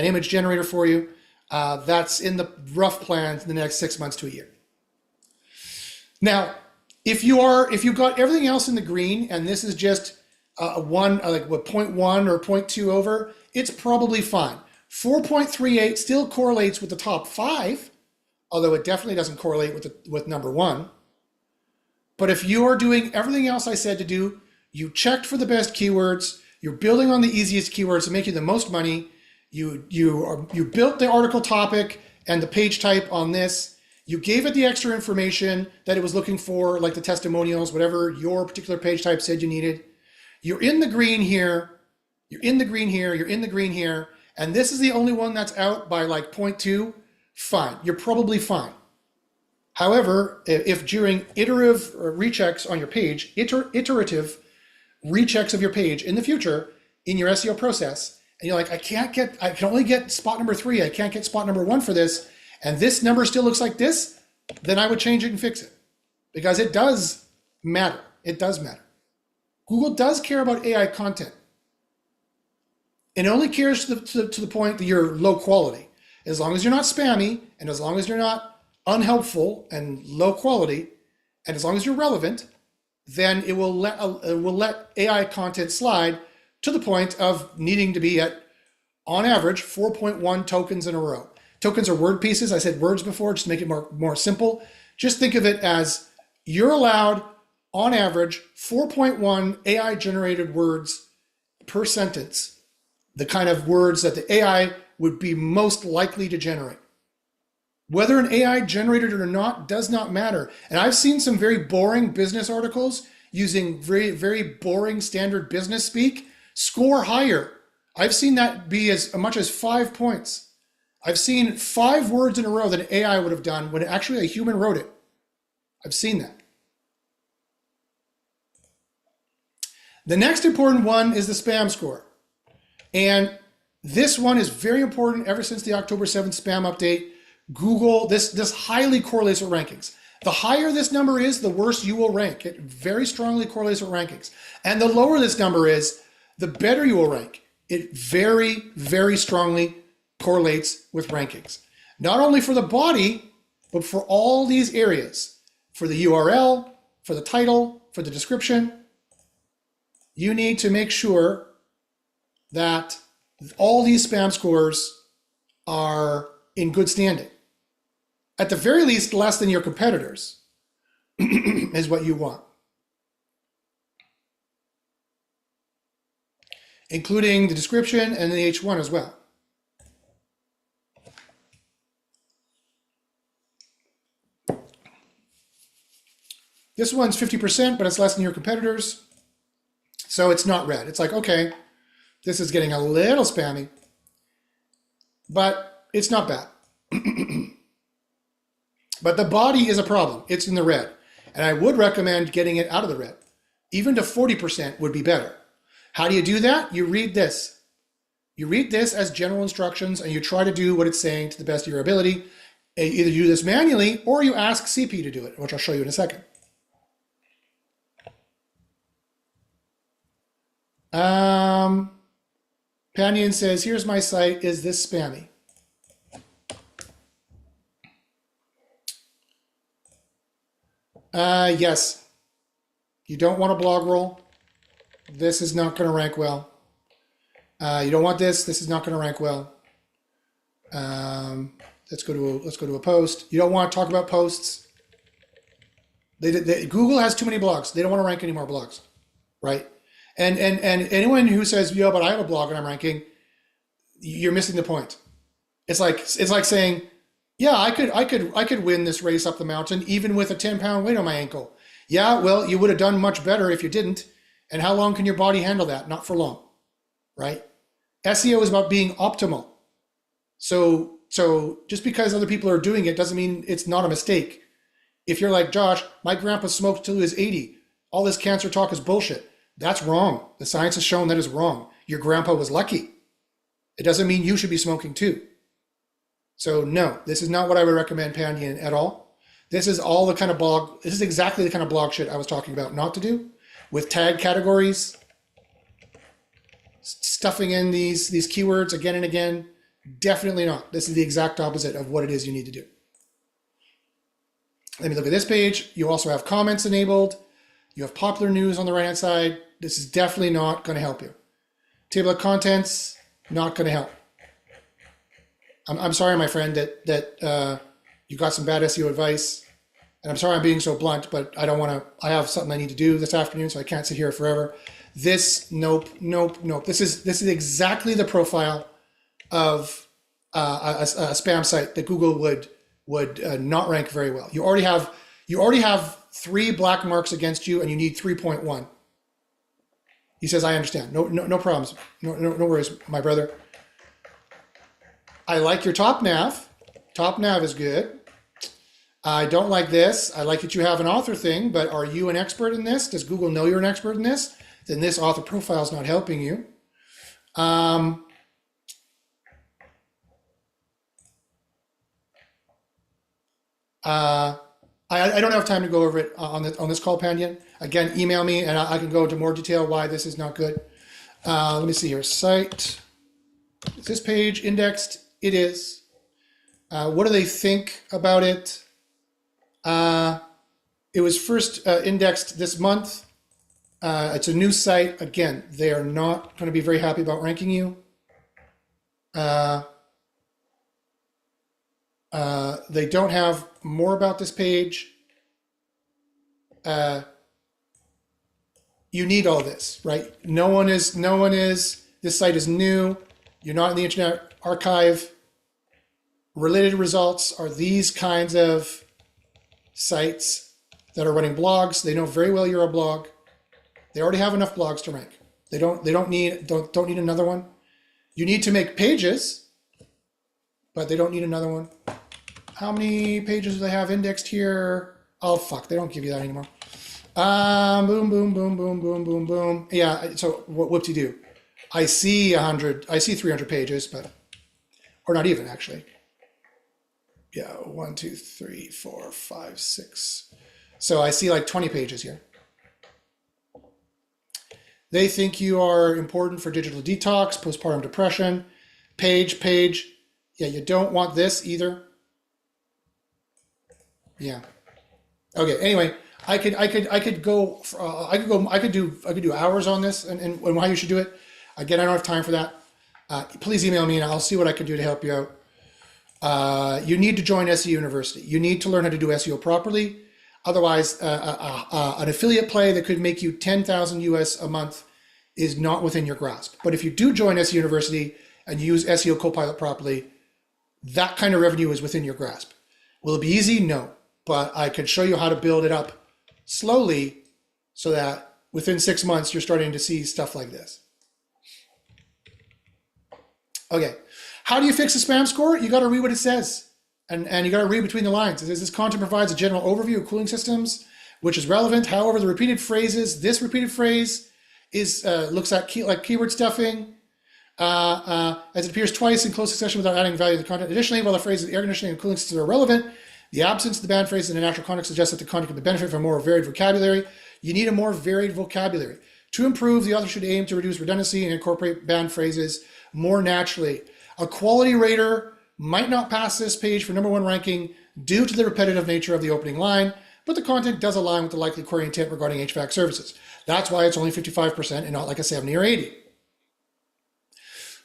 image generator for you. That's in the rough plans in the next 6 months to a year. Now, if you've got everything else in the green and this is just like 0.1 or 0.2 over, it's probably fine. 4.38 still correlates with the top 5, although it definitely doesn't correlate with number 1. But if you are doing everything else I said to do, you checked for the best keywords, you're building on the easiest keywords to make you the most money, you built the article topic and the page type on this, you gave it the extra information that it was looking for, like the testimonials, whatever your particular page type said you needed. You're in the green here, you're in the green here, you're in the green here, and this is the only one that's out by like 0.2, fine, you're probably fine. However, if during iterative rechecks on your page, iterative rechecks of your page in the future in your SEO process, and you're like, I can only get spot number 3, I can't get spot number 1 for this, and this number still looks like this, then I would change it and fix it. Because it does matter. It does matter. Google does care about AI content. It only cares to the point that you're low quality. As long as you're not spammy, and as long as you're not unhelpful and low quality, and as long as you're relevant, then it will let AI content slide to the point of needing to be at, on average, 4.1 tokens in a row. Tokens are word pieces. I said words before, just to make it more simple. Just think of it as you're allowed, on average, 4.1 AI-generated words per sentence, the kind of words that the AI would be most likely to generate. Whether an AI generated it or not does not matter. And I've seen some very boring business articles using very, very boring standard business speak score higher. I've seen that be as much as 5 points. I've seen 5 words in a row that an AI would have done when actually a human wrote it. I've seen that. The next important one is the spam score. And this one is very important ever since the October 7th spam update. Google, this highly correlates with rankings. The higher this number is, the worse you will rank. It very strongly correlates with rankings. And the lower this number is, the better you will rank. It very, very strongly correlates with rankings. Not only for the body, but for all these areas. For the URL, for the title, for the description. You need to make sure that all these spam scores are in good standing. At the very least, less than your competitors is what you want. Including the description and the H1 as well. This one's 50%, but it's less than your competitors. So it's not red. It's like, okay, this is getting a little spammy, but it's not bad. But the body is a problem. It's in the red. And I would recommend getting it out of the red. Even to 40% would be better. How do you do that? You read this. You read this as general instructions and you try to do what it's saying to the best of your ability. Either you do this manually or you ask CP to do it, which I'll show you in a second. Panyan says, here's my site. Is this spammy? Yes. You don't want a blog roll. This is not going to rank well. You don't want this. This is not going to rank well. Let's go to a post. You don't want to talk about posts. Google has too many blogs. They don't want to rank any more blogs, right? And anyone who says, "Yeah, but I have a blog and I'm ranking," you're missing the point. It's like saying, "Yeah, I could win this race up the mountain even with a 10-pound weight on my ankle." Yeah, well, you would have done much better if you didn't. And how long can your body handle that? Not for long, right? SEO is about being optimal. So just because other people are doing it doesn't mean it's not a mistake. If you're like, Josh, my grandpa smoked till he was 80. All this cancer talk is bullshit. That's wrong. The science has shown that is wrong. Your grandpa was lucky. It doesn't mean you should be smoking too. So no, this is not what I would recommend Pandian at all. This is all the kind of blog, this is exactly the kind of blog shit I was talking about not to do, with tag categories, stuffing in these keywords again and again. Definitely not. This is the exact opposite of what it is you need to do. Let me look at this page. You also have comments enabled. You have popular news on the right-hand side. This is definitely not going to help you. Table of contents, not going to help. I'm sorry, my friend, that you got some bad SEO advice. And I'm sorry I'm being so blunt, but I don't want to, I have something I need to do this afternoon, so I can't sit here forever. This, nope. This is exactly the profile of a spam site that Google would not rank very well. You already have 3 black marks against you, and you need 3.1. He says, I understand. No problems. No worries, my brother. I like your top nav. Top nav is good. I don't like this. I like that you have an author thing, but are you an expert in this? Does Google know you're an expert in this? Then this author profile is not helping you. I don't have time to go over it on this call, Pandian. Again, email me and I can go into more detail why this is not good. Let me see here. Site. Is this page indexed? It is. What do they think about it? It was first indexed this month. It's a new site. Again, they are not going to be very happy about ranking you. They don't have more about this page. You need all this, right? No one is, this site is new. You're not in the Internet Archive. Related results are these kinds of sites that are running blogs. They know very well you're a blog. They already have enough blogs to rank. They don't need another one. You need to make pages, but they don't need another one. How many pages do they have indexed here? Oh, fuck, they don't give you that anymore. Boom, boom, boom, boom, boom, boom, boom. Yeah, so whoop-de-doo. I see 300 pages, but, or not even actually. Yeah, 1, 2, 3, 4, 5, 6. So I see like 20 pages here. They think you are important for digital detox, postpartum depression, page. Yeah, you don't want this either. Yeah. Okay. Anyway, I could do hours on this and why you should do it. Again, I don't have time for that. Please email me and I'll see what I can do to help you out. You need to join SEO University. You need to learn how to do SEO properly. Otherwise, an affiliate play that could make you 10,000 US a month is not within your grasp. But if you do join SEO University and use SEO Copilot properly, that kind of revenue is within your grasp. Will it be easy? No. But I could show you how to build it up slowly so that within 6 months, you're starting to see stuff like this. Okay. How do you fix a spam score? You got to read what it says. And you got to read between the lines. It says this content provides a general overview of cooling systems, which is relevant. However, the repeated phrases, this repeated phrase is looks at keyword stuffing, as it appears twice in close succession without adding value to the content. Additionally, while the phrases air conditioning and cooling systems are relevant, the absence of the banned phrases in a natural context suggests that the content could benefit from more varied vocabulary. You need a more varied vocabulary. To improve, the author should aim to reduce redundancy and incorporate banned phrases more naturally. A quality rater might not pass this page for #1 ranking due to the repetitive nature of the opening line, but the content does align with the likely query intent regarding HVAC services. That's why it's only 55% and not like a 70 or 80.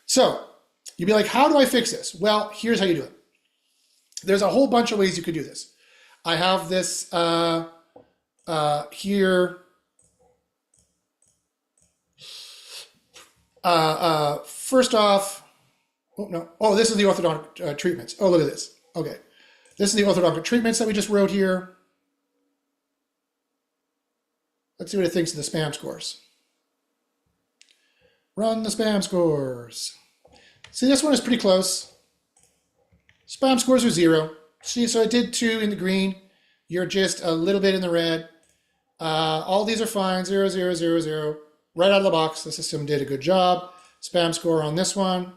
So you'd be like, how do I fix this? Well, here's how you do it. There's a whole bunch of ways you could do this. I have this here. First off, this is the orthodontic treatments. Oh, look at this. Okay. This is the orthodontic treatments that we just wrote here. Let's see what it thinks of the spam scores. Run the spam scores. See, this one is pretty close. Spam scores are 0. See, so I did 2 in the green. You're just a little bit in the red. All these are fine. 0, 0, 0, 0. Right out of the box, the system did a good job. Spam score on this one.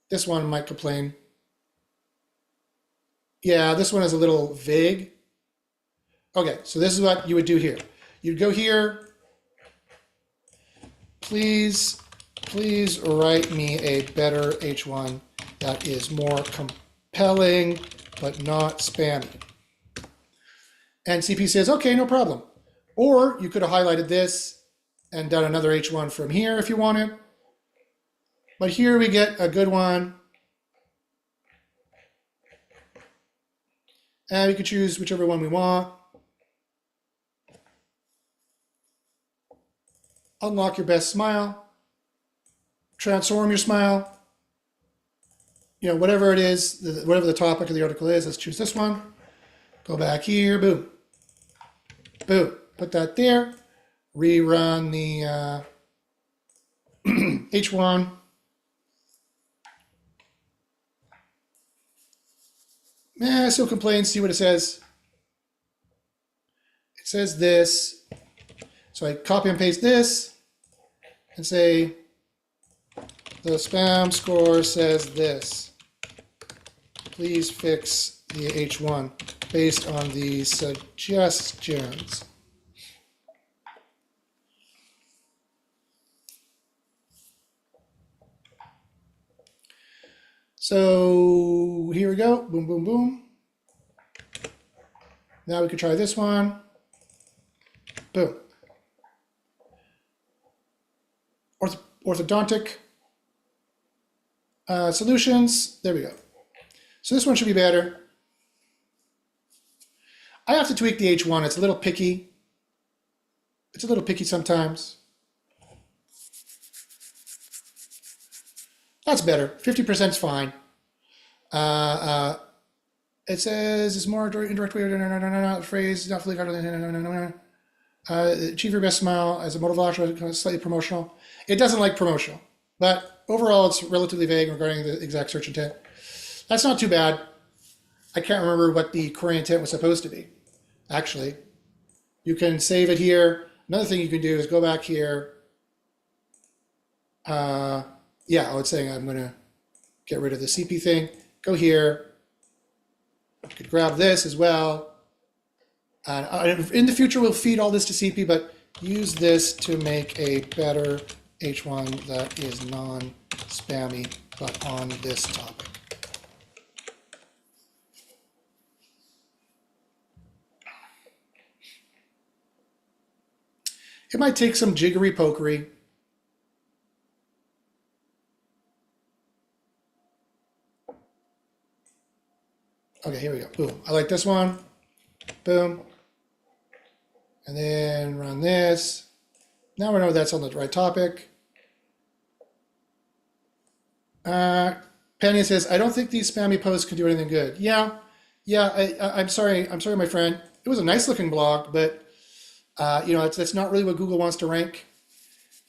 This one might complain. Yeah, this one is a little vague. Okay, so this is what you would do here. You'd go here. Please write me a better H1 that is more compelling but not spammy. And CP says, okay, no problem. Or you could have highlighted this and done another H1 from here if you wanted. But here we get a good one. And we could choose whichever one we want. Unlock your best smile. Transform your smile. You know, whatever it is, whatever the topic of the article is, let's choose this one. Go back here, boom. Boom, put that there. Rerun the H1. Still complains, see what it says. It says this. So I copy and paste this and say, the spam score says this. Please fix the H1 based on these suggestions. So here we go, boom, boom, boom. Now we could try this one, boom. Orthodontic solutions, there we go. So this one should be better. I have to tweak the H1, it's a little picky. It's a little picky sometimes. That's better, 50% is fine. It says it's more indirect way, phrase, not fully achieve your best smile as a motivational, slightly promotional. It doesn't like promotional, but overall it's relatively vague regarding the exact search intent. That's not too bad. I can't remember what the query intent was supposed to be, actually. You can save it here. Another thing you can do is go back here. Yeah, I was saying I'm going to get rid of the CP thing. Go here. You could grab this as well. In the future, we'll feed all this to CP, but use this to make a better H1 that is non-spammy, but on this topic. It might take some jiggery pokery. Okay, here we go. Boom. I like this one. Boom. And then run this. Now we know that's on the right topic. Penny says, I don't think these spammy posts can do anything good. Yeah, I'm sorry, my friend. It was a nice looking blog, but it's not really what Google wants to rank.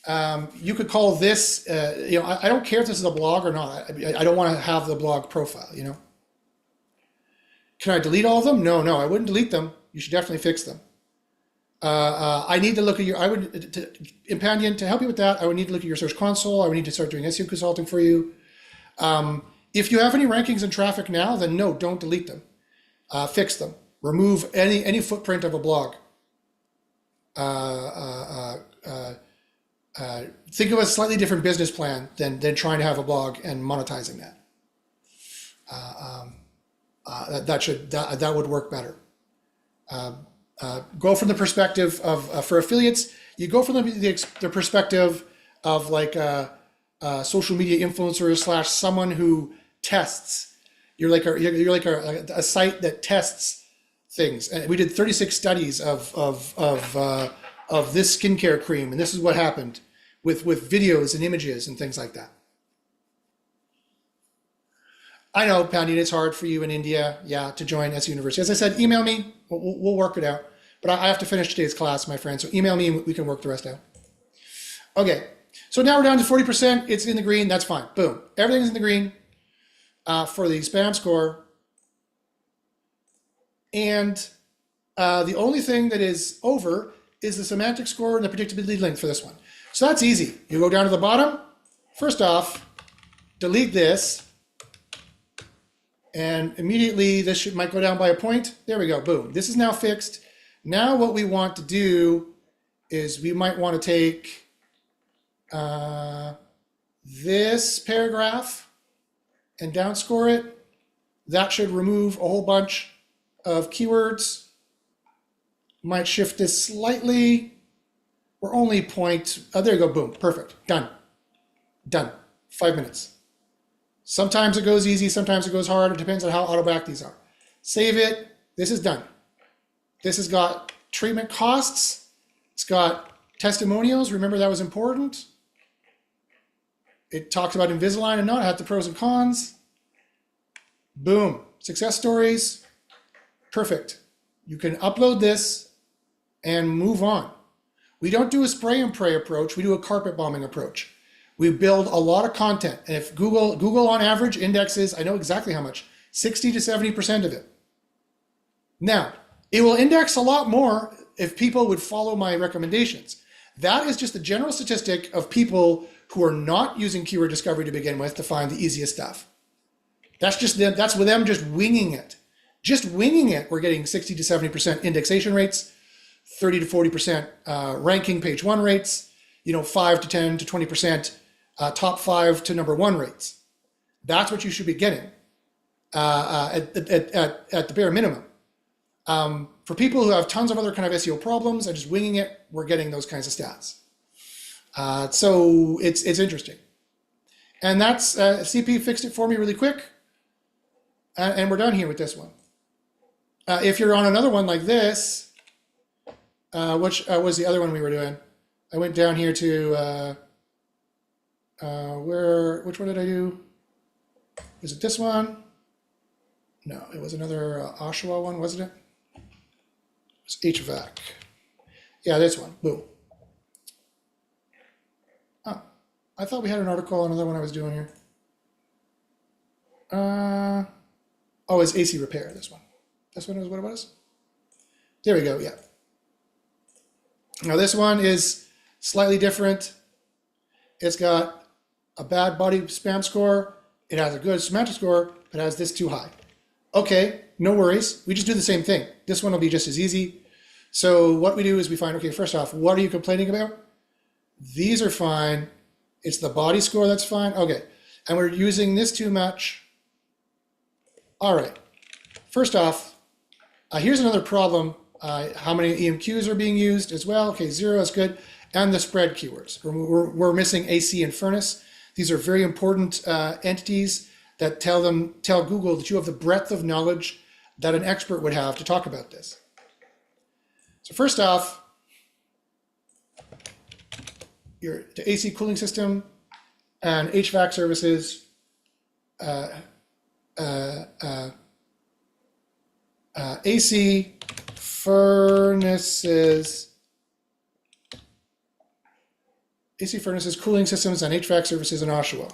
You could call this, I don't care if this is a blog or not. I don't want to have the blog profile, Can I delete all of them? No, I wouldn't delete them. You should definitely fix them. I need to look at Impanion, to help you with that, I would need to look at your Search Console. I would need to start doing SEO consulting for you. If you have any rankings and traffic now, then no, don't delete them. Fix them. Remove any footprint of a blog. think of a slightly different business plan than trying to have a blog and monetizing that. That would work better. Go from the perspective of for affiliates. You go from the perspective of like a social media influencer / someone who tests. You're like a site that tests things. And we did 36 studies of this skincare cream, and this is what happened with videos and images and things like that. I know, Pandit, it's hard for you in India, to join SEO University. As I said, email me. We'll work it out. But I have to finish today's class, my friend. So email me and we can work the rest out. Okay, so now we're down to 40%. It's in the green. That's fine. Boom. Everything's in the green for the spam score. And the only thing that is over is the semantic score and the predictability length for this one. So that's easy. You go down to the bottom. First off, delete this. And immediately this might go down by a point. There we go, boom. This is now fixed. Now what we want to do is we might want to take this paragraph and downscore it. That should remove a whole bunch of keywords. Might shift this slightly. We're only there you go, boom, perfect, done. 5 minutes. Sometimes it goes easy, sometimes it goes hard. It depends on how auto-back these are. Save it. This is done. This has got treatment costs. It's got testimonials. Remember that was important. It talks about Invisalign and not. It had the pros and cons. Boom. Success stories. Perfect. You can upload this and move on. We don't do a spray and pray approach. We do a carpet bombing approach. We build a lot of content. And if Google on average indexes, I know exactly how much, 60 to 70% of it. Now, it will index a lot more if people would follow my recommendations. That is just the general statistic of people who are not using keyword discovery to begin with to find the easiest stuff. That's just them. That's with them just winging it. Just winging it, we're getting 60 to 70% indexation rates, 30 to 40% ranking page one rates, 5 to 10 to 20% top 5 to number 1 rates. That's what you should be getting at the bare minimum. For people who have tons of other kind of SEO problems and just winging it, we're getting those kinds of stats. So it's interesting. And that's, CP fixed it for me really quick. And we're done here with this one. If you're on another one like this, which was the other one we were doing, I went down here to, which one did I do? Is it this one? No, it was another Oshawa one, wasn't it? It's HVAC. Yeah, this one, boom. Oh, I thought we had an article on another one I was doing here. Oh, it's AC repair, this one. This one is what it was? There we go, yeah. Now this one is slightly different. It's got a bad body spam score. It has a good semantic score, but it has this too high. Okay, no worries. We just do the same thing. This one will be just as easy. So what we do is we find, okay, first off, what are you complaining about? These are fine. It's the body score that's fine. Okay, and we're using this too much. All right, first off, here's another problem. How many EMQs are being used as well? Okay, 0 is good. And the spread keywords. We're missing AC and furnace. These are very important entities that tell Google that you have the breadth of knowledge that an expert would have to talk about this. So first off, your AC cooling system and HVAC services, AC furnaces, cooling systems, and HVAC services in Oshawa.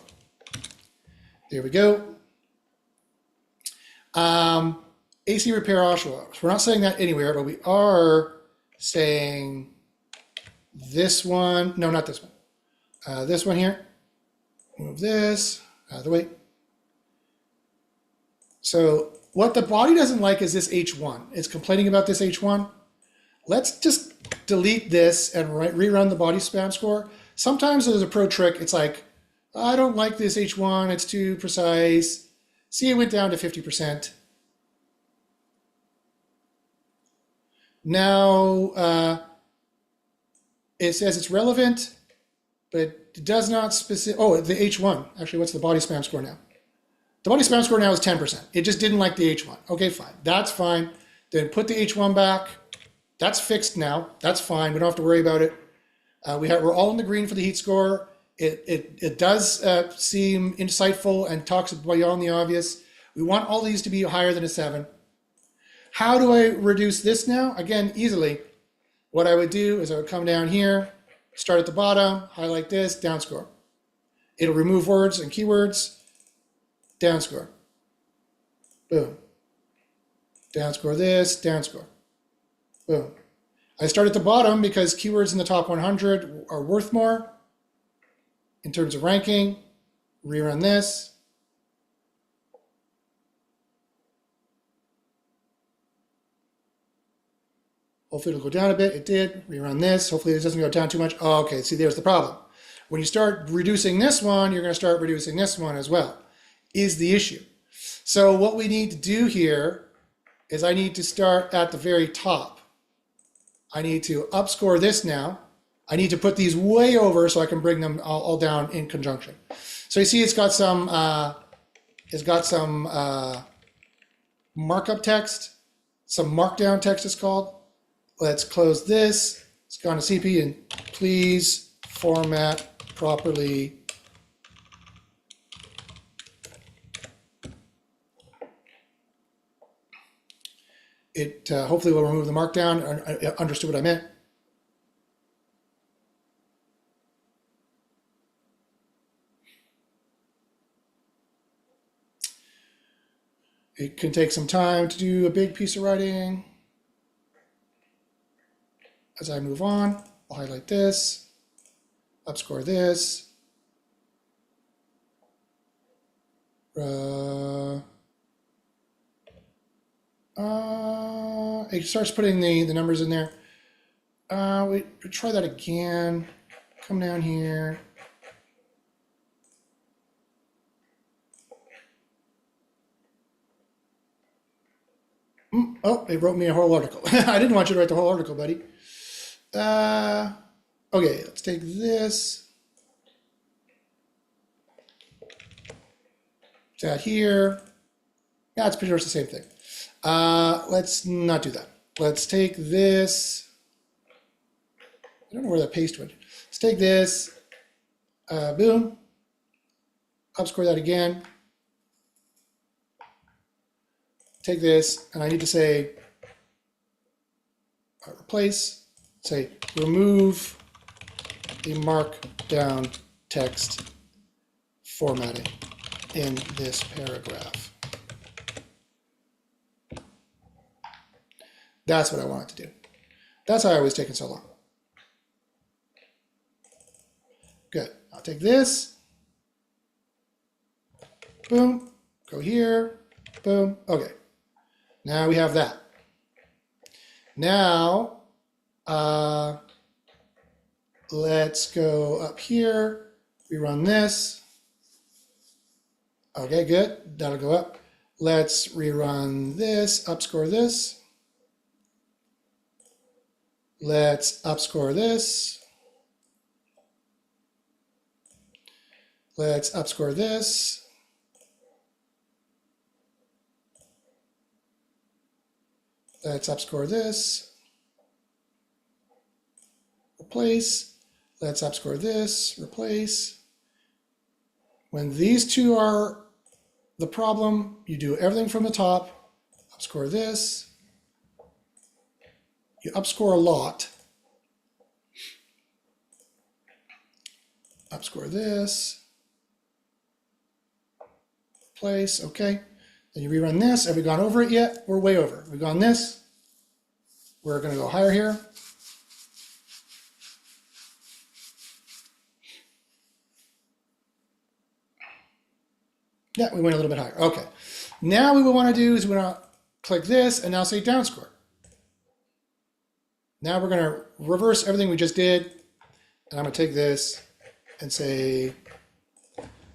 There we go. AC repair Oshawa. So we're not saying that anywhere, but we are saying this one. No, not this one. This one here. Move this out of the way. So what the body doesn't like is this H1. It's complaining about this H1. Let's just delete this and rerun the body spam score Sometimes there's a pro trick. It's like, I don't like this H1. It's too precise. See, it went down to 50%. Now it says it's relevant, but it does not specific. Oh, the H1. Actually, what's the body spam score now? The body spam score now is 10%. It just didn't like the H1. Okay, fine. That's fine. Then put the H1 back. That's fixed now. That's fine. We don't have to worry about it. We're all in the green for the heat score. It does seem insightful and talks beyond the obvious. We want all these to be higher than a 7. How do I reduce this now? Again, easily. What I would do is I would come down here, start at the bottom, highlight this, down score. It'll remove words and keywords, down score. Boom. Down score this, down score. Boom. I start at the bottom because keywords in the top 100 are worth more in terms of ranking. Rerun this. Hopefully it'll go down a bit. It did. Rerun this. Hopefully it doesn't go down too much. Oh, okay, see, there's the problem. When you start reducing this one, you're going to start reducing this one as well, is the issue. So what we need to do here is I need to start at the very top. I need to upscore this now. I need to put these way over so I can bring them all down in conjunction. So you see it's got some markup text, some markdown text it's called. Let's close this. It's gone to CP and please format properly. It hopefully will remove the markdown. I understood what I meant. It can take some time to do a big piece of writing. As I move on, I'll highlight this, upscore this. It starts putting the numbers in there. We try that again. Come down here. Oh, it wrote me a whole article. I didn't want you to write the whole article, buddy. Okay, let's take this. That here. Yeah, it's pretty much the same thing. Let's not do that. Let's take this. I don't know where that paste went. Let's take this. Boom. Upscore that again. Take this, and I need to say replace. Say remove the markdown text formatting in this paragraph. That's what I want it to do. That's why I was taking so long. Good. I'll take this. Boom. Go here. Boom. Okay. Now we have that. Now, let's go up here. Rerun this. Okay, good. That'll go up. Let's rerun this, upscore this. Let's upscore this. Let's upscore this. Let's upscore this. Replace. Let's upscore this. Replace. When these two are the problem, you do everything from the top. Upscore this. You upscore a lot. Upscore this. Replace. Okay. Then you rerun this. Have we gone over it yet? We're way over. We've gone this. We're going to go higher here. Yeah, we went a little bit higher. Okay. Now what we want to do is we want to click this and now say downscore. Now we're going to reverse everything we just did. And I'm going to take this and say,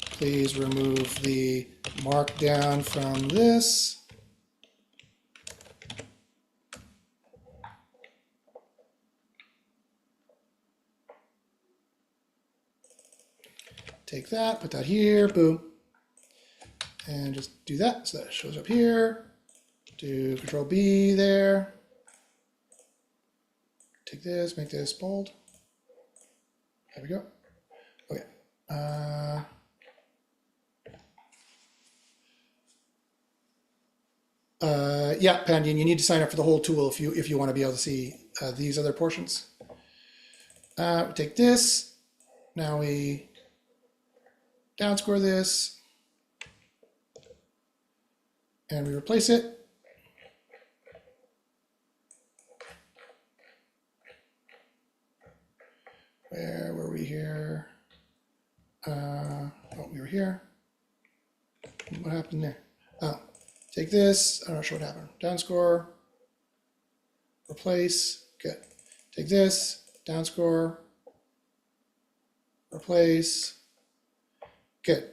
please remove the markdown from this. Take that, put that here, boom. And just do that, so that shows up here. Do Control B there. Take this, make this bold. There we go. Okay. Yeah, Pandian, you need to sign up for the whole tool if you want to be able to see these other portions. We take this. Now we downscore this, and we replace it. Where were we here? Oh, we were here. What happened there? Oh, take this. I'm not sure what happened. Downscore, replace. Good. Take this, downscore, replace. Good.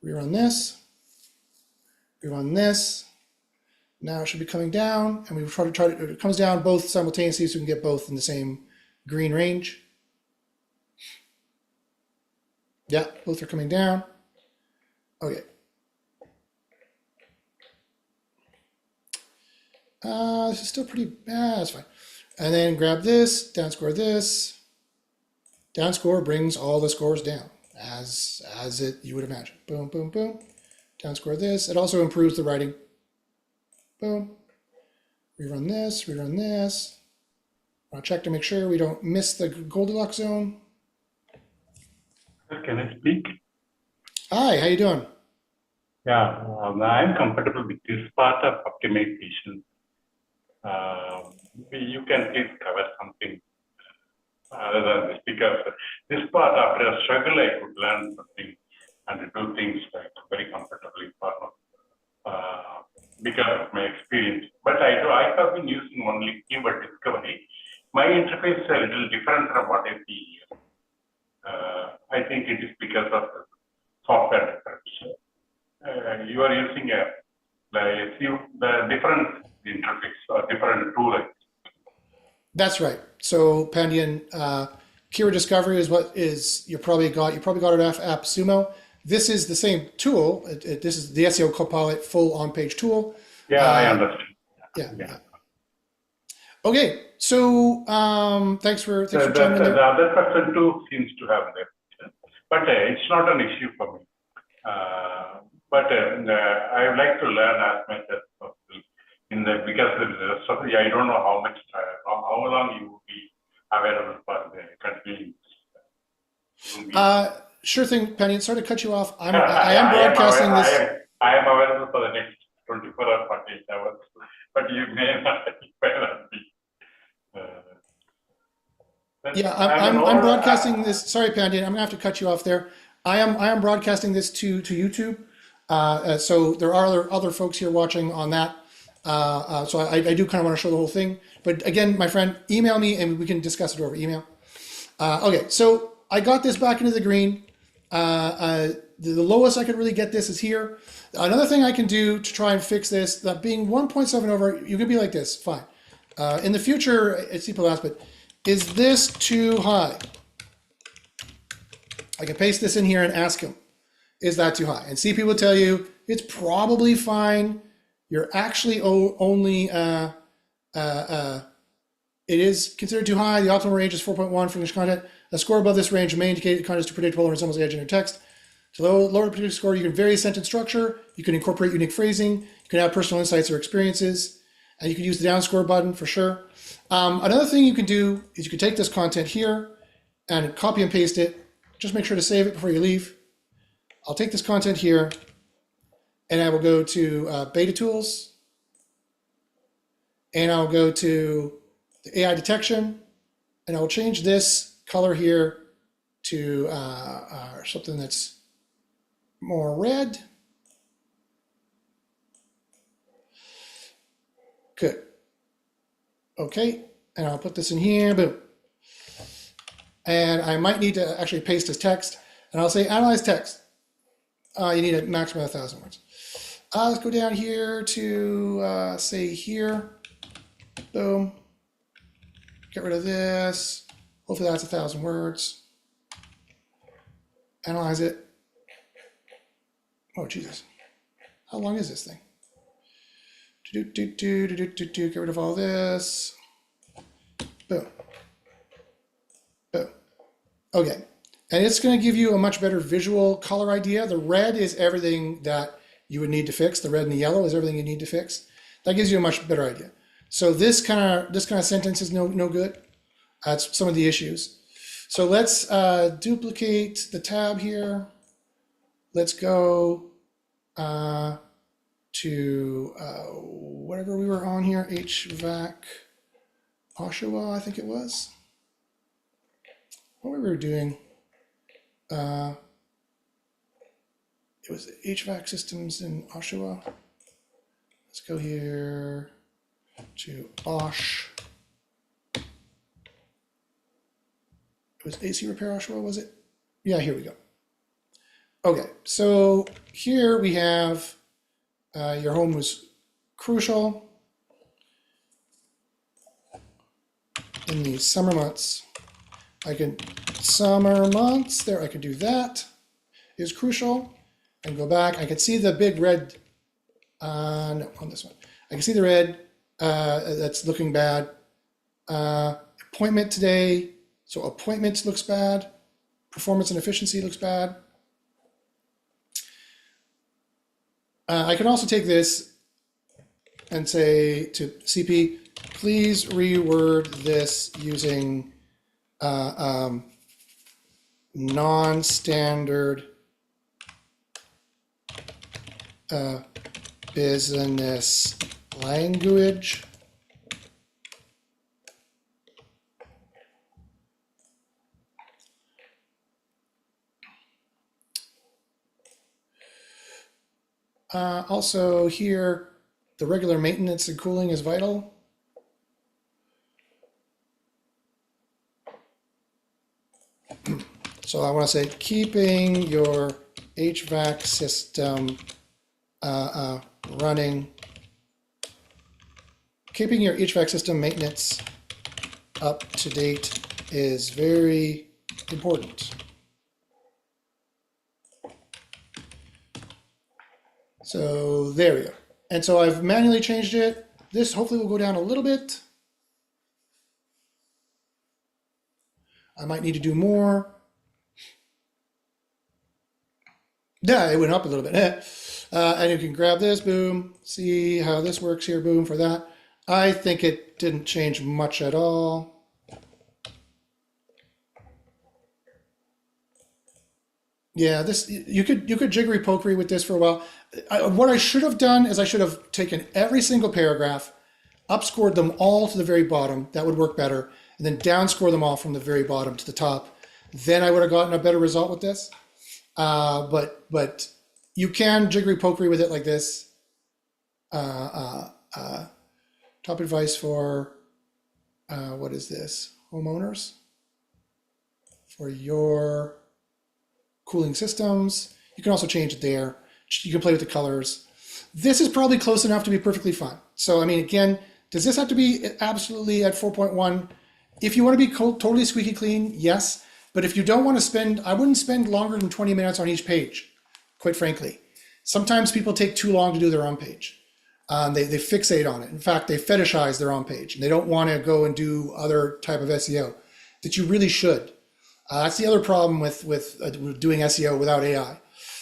Rerun this. Rerun this. Now it should be coming down, and we try to. It comes down both simultaneously, so we can get both in the same green range. Yeah, both are coming down. Okay. This is still pretty bad. That's fine. And then grab this, downscore this. Downscore brings all the scores down, as you would imagine. Boom, boom, boom. Downscore this. It also improves the writing. Boom. Rerun this, rerun this. I'll check to make sure we don't miss the Goldilocks zone. Can I speak? Hi, how you doing? Yeah, I'm comfortable with this part of optimization. You can please cover something other than this, because this part, after a struggle, I could learn something and do things like very comfortably because of my experience. But I have been using only keyword discovery. My interface is a little different from what I see here. I think it is because of the software difference. You are using the different interface or different tool. That's right. So Pandian, keyword discovery is what is you probably got it at AppSumo. This is the same tool. This is the SEO Copilot full on-page tool. Yeah, I understand. Yeah. Okay, so thanks for joining me. The other person too seems to have that, but it's not an issue for me. But I would like to learn as much as possible because I don't know how long you will be available for the continuing. Sure thing, Penny. Sorry to cut you off. I am broadcasting this. I am available for the next 24 or 48 hours, but you may not be. Yeah, I'm broadcasting this. Sorry, Pandian, I'm gonna have to cut you off there. I am broadcasting this to YouTube. So there are other folks here watching on that. So I do kind of want to show the whole thing. But again, my friend, email me and we can discuss it over email. Okay, so I got this back into the green. The lowest I could really get this is here. Another thing I can do to try and fix this, that being 1.7 over, you could be like this, fine. In the future, it's people ask, but is this too high? I can paste this in here and ask them, is that too high? And CP will tell you, it's probably fine. You're actually only, it is considered too high. The optimal range is 4.1 for English content. A score above this range may indicate the content is too predictable and resembles the edge in your text. To lower the predicted score, you can vary sentence structure. You can incorporate unique phrasing. You can add personal insights or experiences. And you can use the down score button for sure. Another thing you can do is you can take this content here and copy and paste it. Just make sure to save it before you leave. I'll take this content here and I will go to Beta Tools. And I'll go to the AI detection and I'll change this color here to something that's more red. Good. Okay, and I'll put this in here, boom. And I might need to actually paste as text. And I'll say analyze text. You need a maximum of 1,000 words. Let's go down here to say here. Boom. Get rid of this. Hopefully that's 1,000 words. Analyze it. Oh, Jesus. How long is this thing? Get rid of all this. Boom. Boom. Okay. And it's going to give you a much better visual color idea. The red is everything that you would need to fix. The red and the yellow is everything you need to fix. That gives you a much better idea. So this kind of sentence is no good. That's some of the issues. So let's duplicate the tab here. Let's go to whatever we were on here, HVAC Oshawa, I think it was. What we were doing, it was HVAC systems in Oshawa. Let's go here to Osh. It was AC Repair Oshawa, was it? Yeah, here we go. Okay, so here we have your home was crucial in the summer months. Summer months, there I can do that, is crucial. And go back, I can see the big red, no, on this one. I can see the red, that's looking bad. Appointment today, so appointments looks bad. Performance and efficiency looks bad. I can also take this and say to CP, please reword this using non-standard business language. Also here, the regular maintenance and cooling is vital. So I want to say keeping your HVAC system running, keeping your HVAC system maintenance up to date is very important. So there we go. And so I've manually changed it. This hopefully will go down a little bit. I might need to do more. Yeah, it went up a little bit. And you can grab this, boom, see how this works here, boom, for that. I think it didn't change much at all. Yeah, this you could jiggery pokery with this for a while. What I should have done is I should have taken every single paragraph, upscored them all to the very bottom. That would work better, and then downscore them all from the very bottom to the top. Then I would have gotten a better result with this. But you can jiggery pokery with it like this. Top advice for what is this? Homeowners for your cooling systems. You can also change it there. You can play with the colors. This is probably close enough to be perfectly fine. So, I mean, again, does this have to be absolutely at 4.1? If you want to be totally squeaky clean, yes. But if you don't want to spend, I wouldn't spend longer than 20 minutes on each page, quite frankly. Sometimes people take too long to do their own page. They fixate on it. In fact, they fetishize their own page, and they don't want to go and do other type of SEO that you really should. That's the other problem with doing SEO without AI.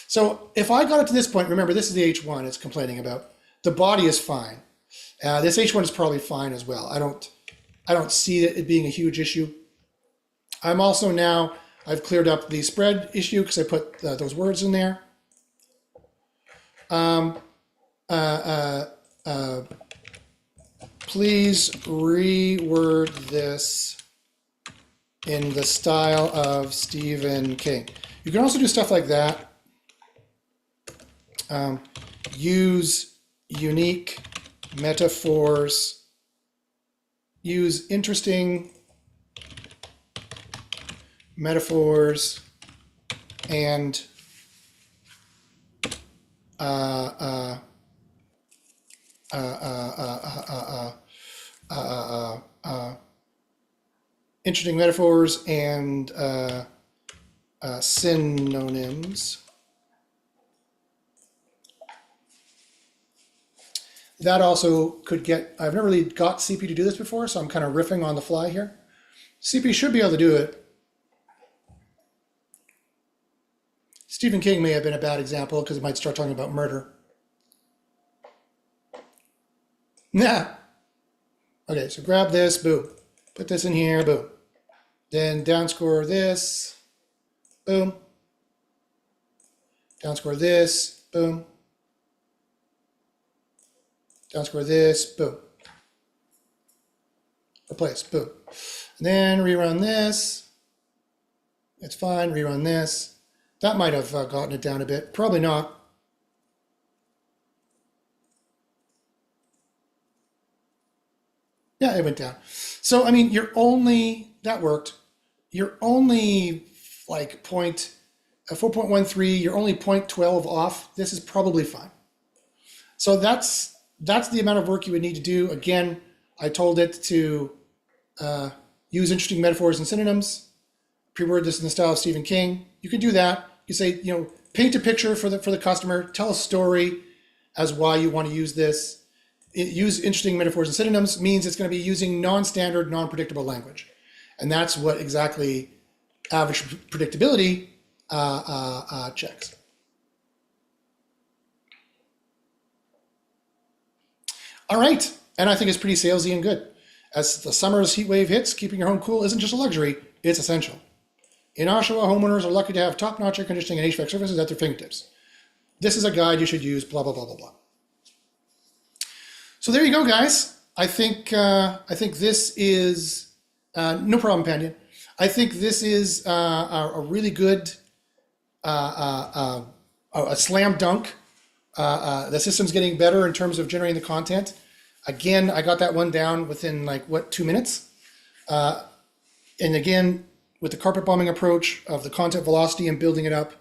So if I got it to this point, remember this is the H1 it's complaining about. The body is fine. This H1 is probably fine as well. I don't see it being a huge issue. I'm also now, I've cleared up the spread issue because I put those words in there. Please reword this in the style of Stephen King. You can also do stuff like that. Use unique metaphors. Use interesting metaphors, and interesting metaphors and synonyms. That also could get, I've never really got CP to do this before, so I'm kind of riffing on the fly here. CP should be able to do it. Stephen King may have been a bad example because it might start talking about murder. Nah. Okay, so grab this, boom. Put this in here, boom. Then downscore this, boom. Downscore this, boom. Downscore this, boom. Replace, boom. And then rerun this. It's fine, rerun this. That might have gotten it down a bit. Probably not. Yeah, it went down. So, I mean, that worked. You're only like 4.13, you're only 0.12 off. This is probably fine. So that's the amount of work you would need to do. Again, I told it to use interesting metaphors and synonyms, pre-word this in the style of Stephen King. You can do that. You say, paint a picture for the customer, tell a story as why you want to use this. Use interesting metaphors and synonyms means it's going to be using non-standard, non-predictable language. And that's what exactly average predictability checks. All right, and I think it's pretty salesy and good. As the summer's heat wave hits, keeping your home cool isn't just a luxury, it's essential. In Oshawa, homeowners are lucky to have top-notch air conditioning and HVAC services at their fingertips. This is a guide you should use, blah, blah, blah, blah, blah. So there you go, guys. I think this is, no problem, Pandian. I think this is a really good, a slam dunk. The system's getting better in terms of generating the content. Again, I got that one down within 2 minutes. And again, with the carpet bombing approach of the content velocity and building it up,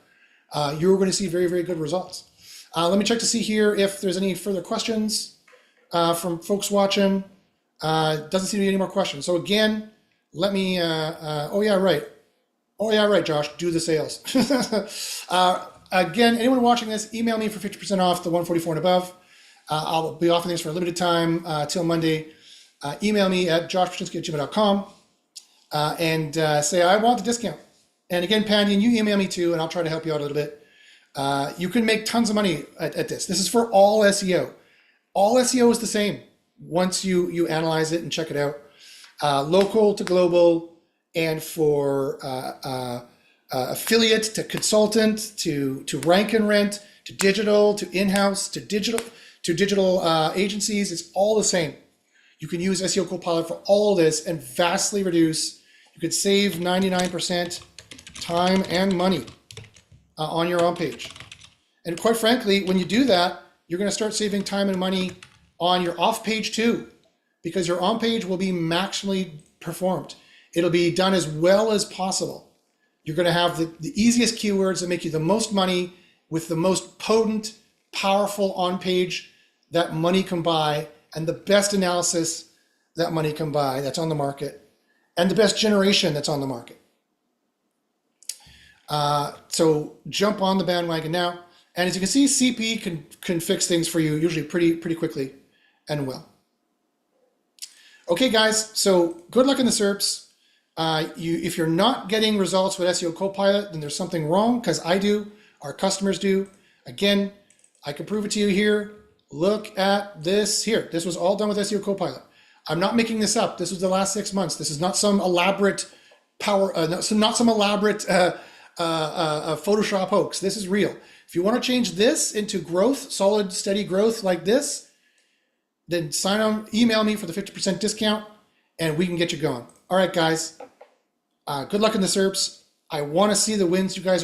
you're going to see very, very good results. Let me check to see here if there's any further questions from folks watching. Doesn't seem to be any more questions. So again, let me, oh yeah, right, Josh, do the sales. Again, anyone watching this, email me for 50% off the 144 and above. I'll be offering this for a limited time till Monday. Email me at joshpachynski@gmail.com and say, I want the discount. And again, Pandian, you email me too, and I'll try to help you out a little bit. You can make tons of money at this. This is for all SEO. All SEO is the same once you analyze it and check it out. Local to global, and for affiliate to consultant to rank and rent to digital to in-house to digital agencies, it's all the same. You can use SEO Copilot for all of this and vastly reduce. You could save 99% time and money on your OnPage. And quite frankly, when you do that, you're going to start saving time and money on your off-page too, because your on-page will be maximally performed. It'll be done as well as possible. You're going to have the easiest keywords that make you the most money with the most potent, powerful on-page that money can buy, and the best analysis that money can buy that's on the market, and the best generation that's on the market. So jump on the bandwagon now. And as you can see, CP can fix things for you usually pretty quickly and well. Okay, guys, so good luck in the SERPs. If you're not getting results with SEO Copilot, then there's something wrong, because I do, our customers do. Again, I can prove it to you here. Look at this here. This was all done with SEO Copilot. I'm not making this up. This was the last 6 months. This is not some elaborate Photoshop hoax. This is real. If you want to change this into growth, solid, steady growth like this, then sign on, email me for the 50% discount, and we can get you going. All right, guys. Good luck in the SERPs. I want to see the wins you guys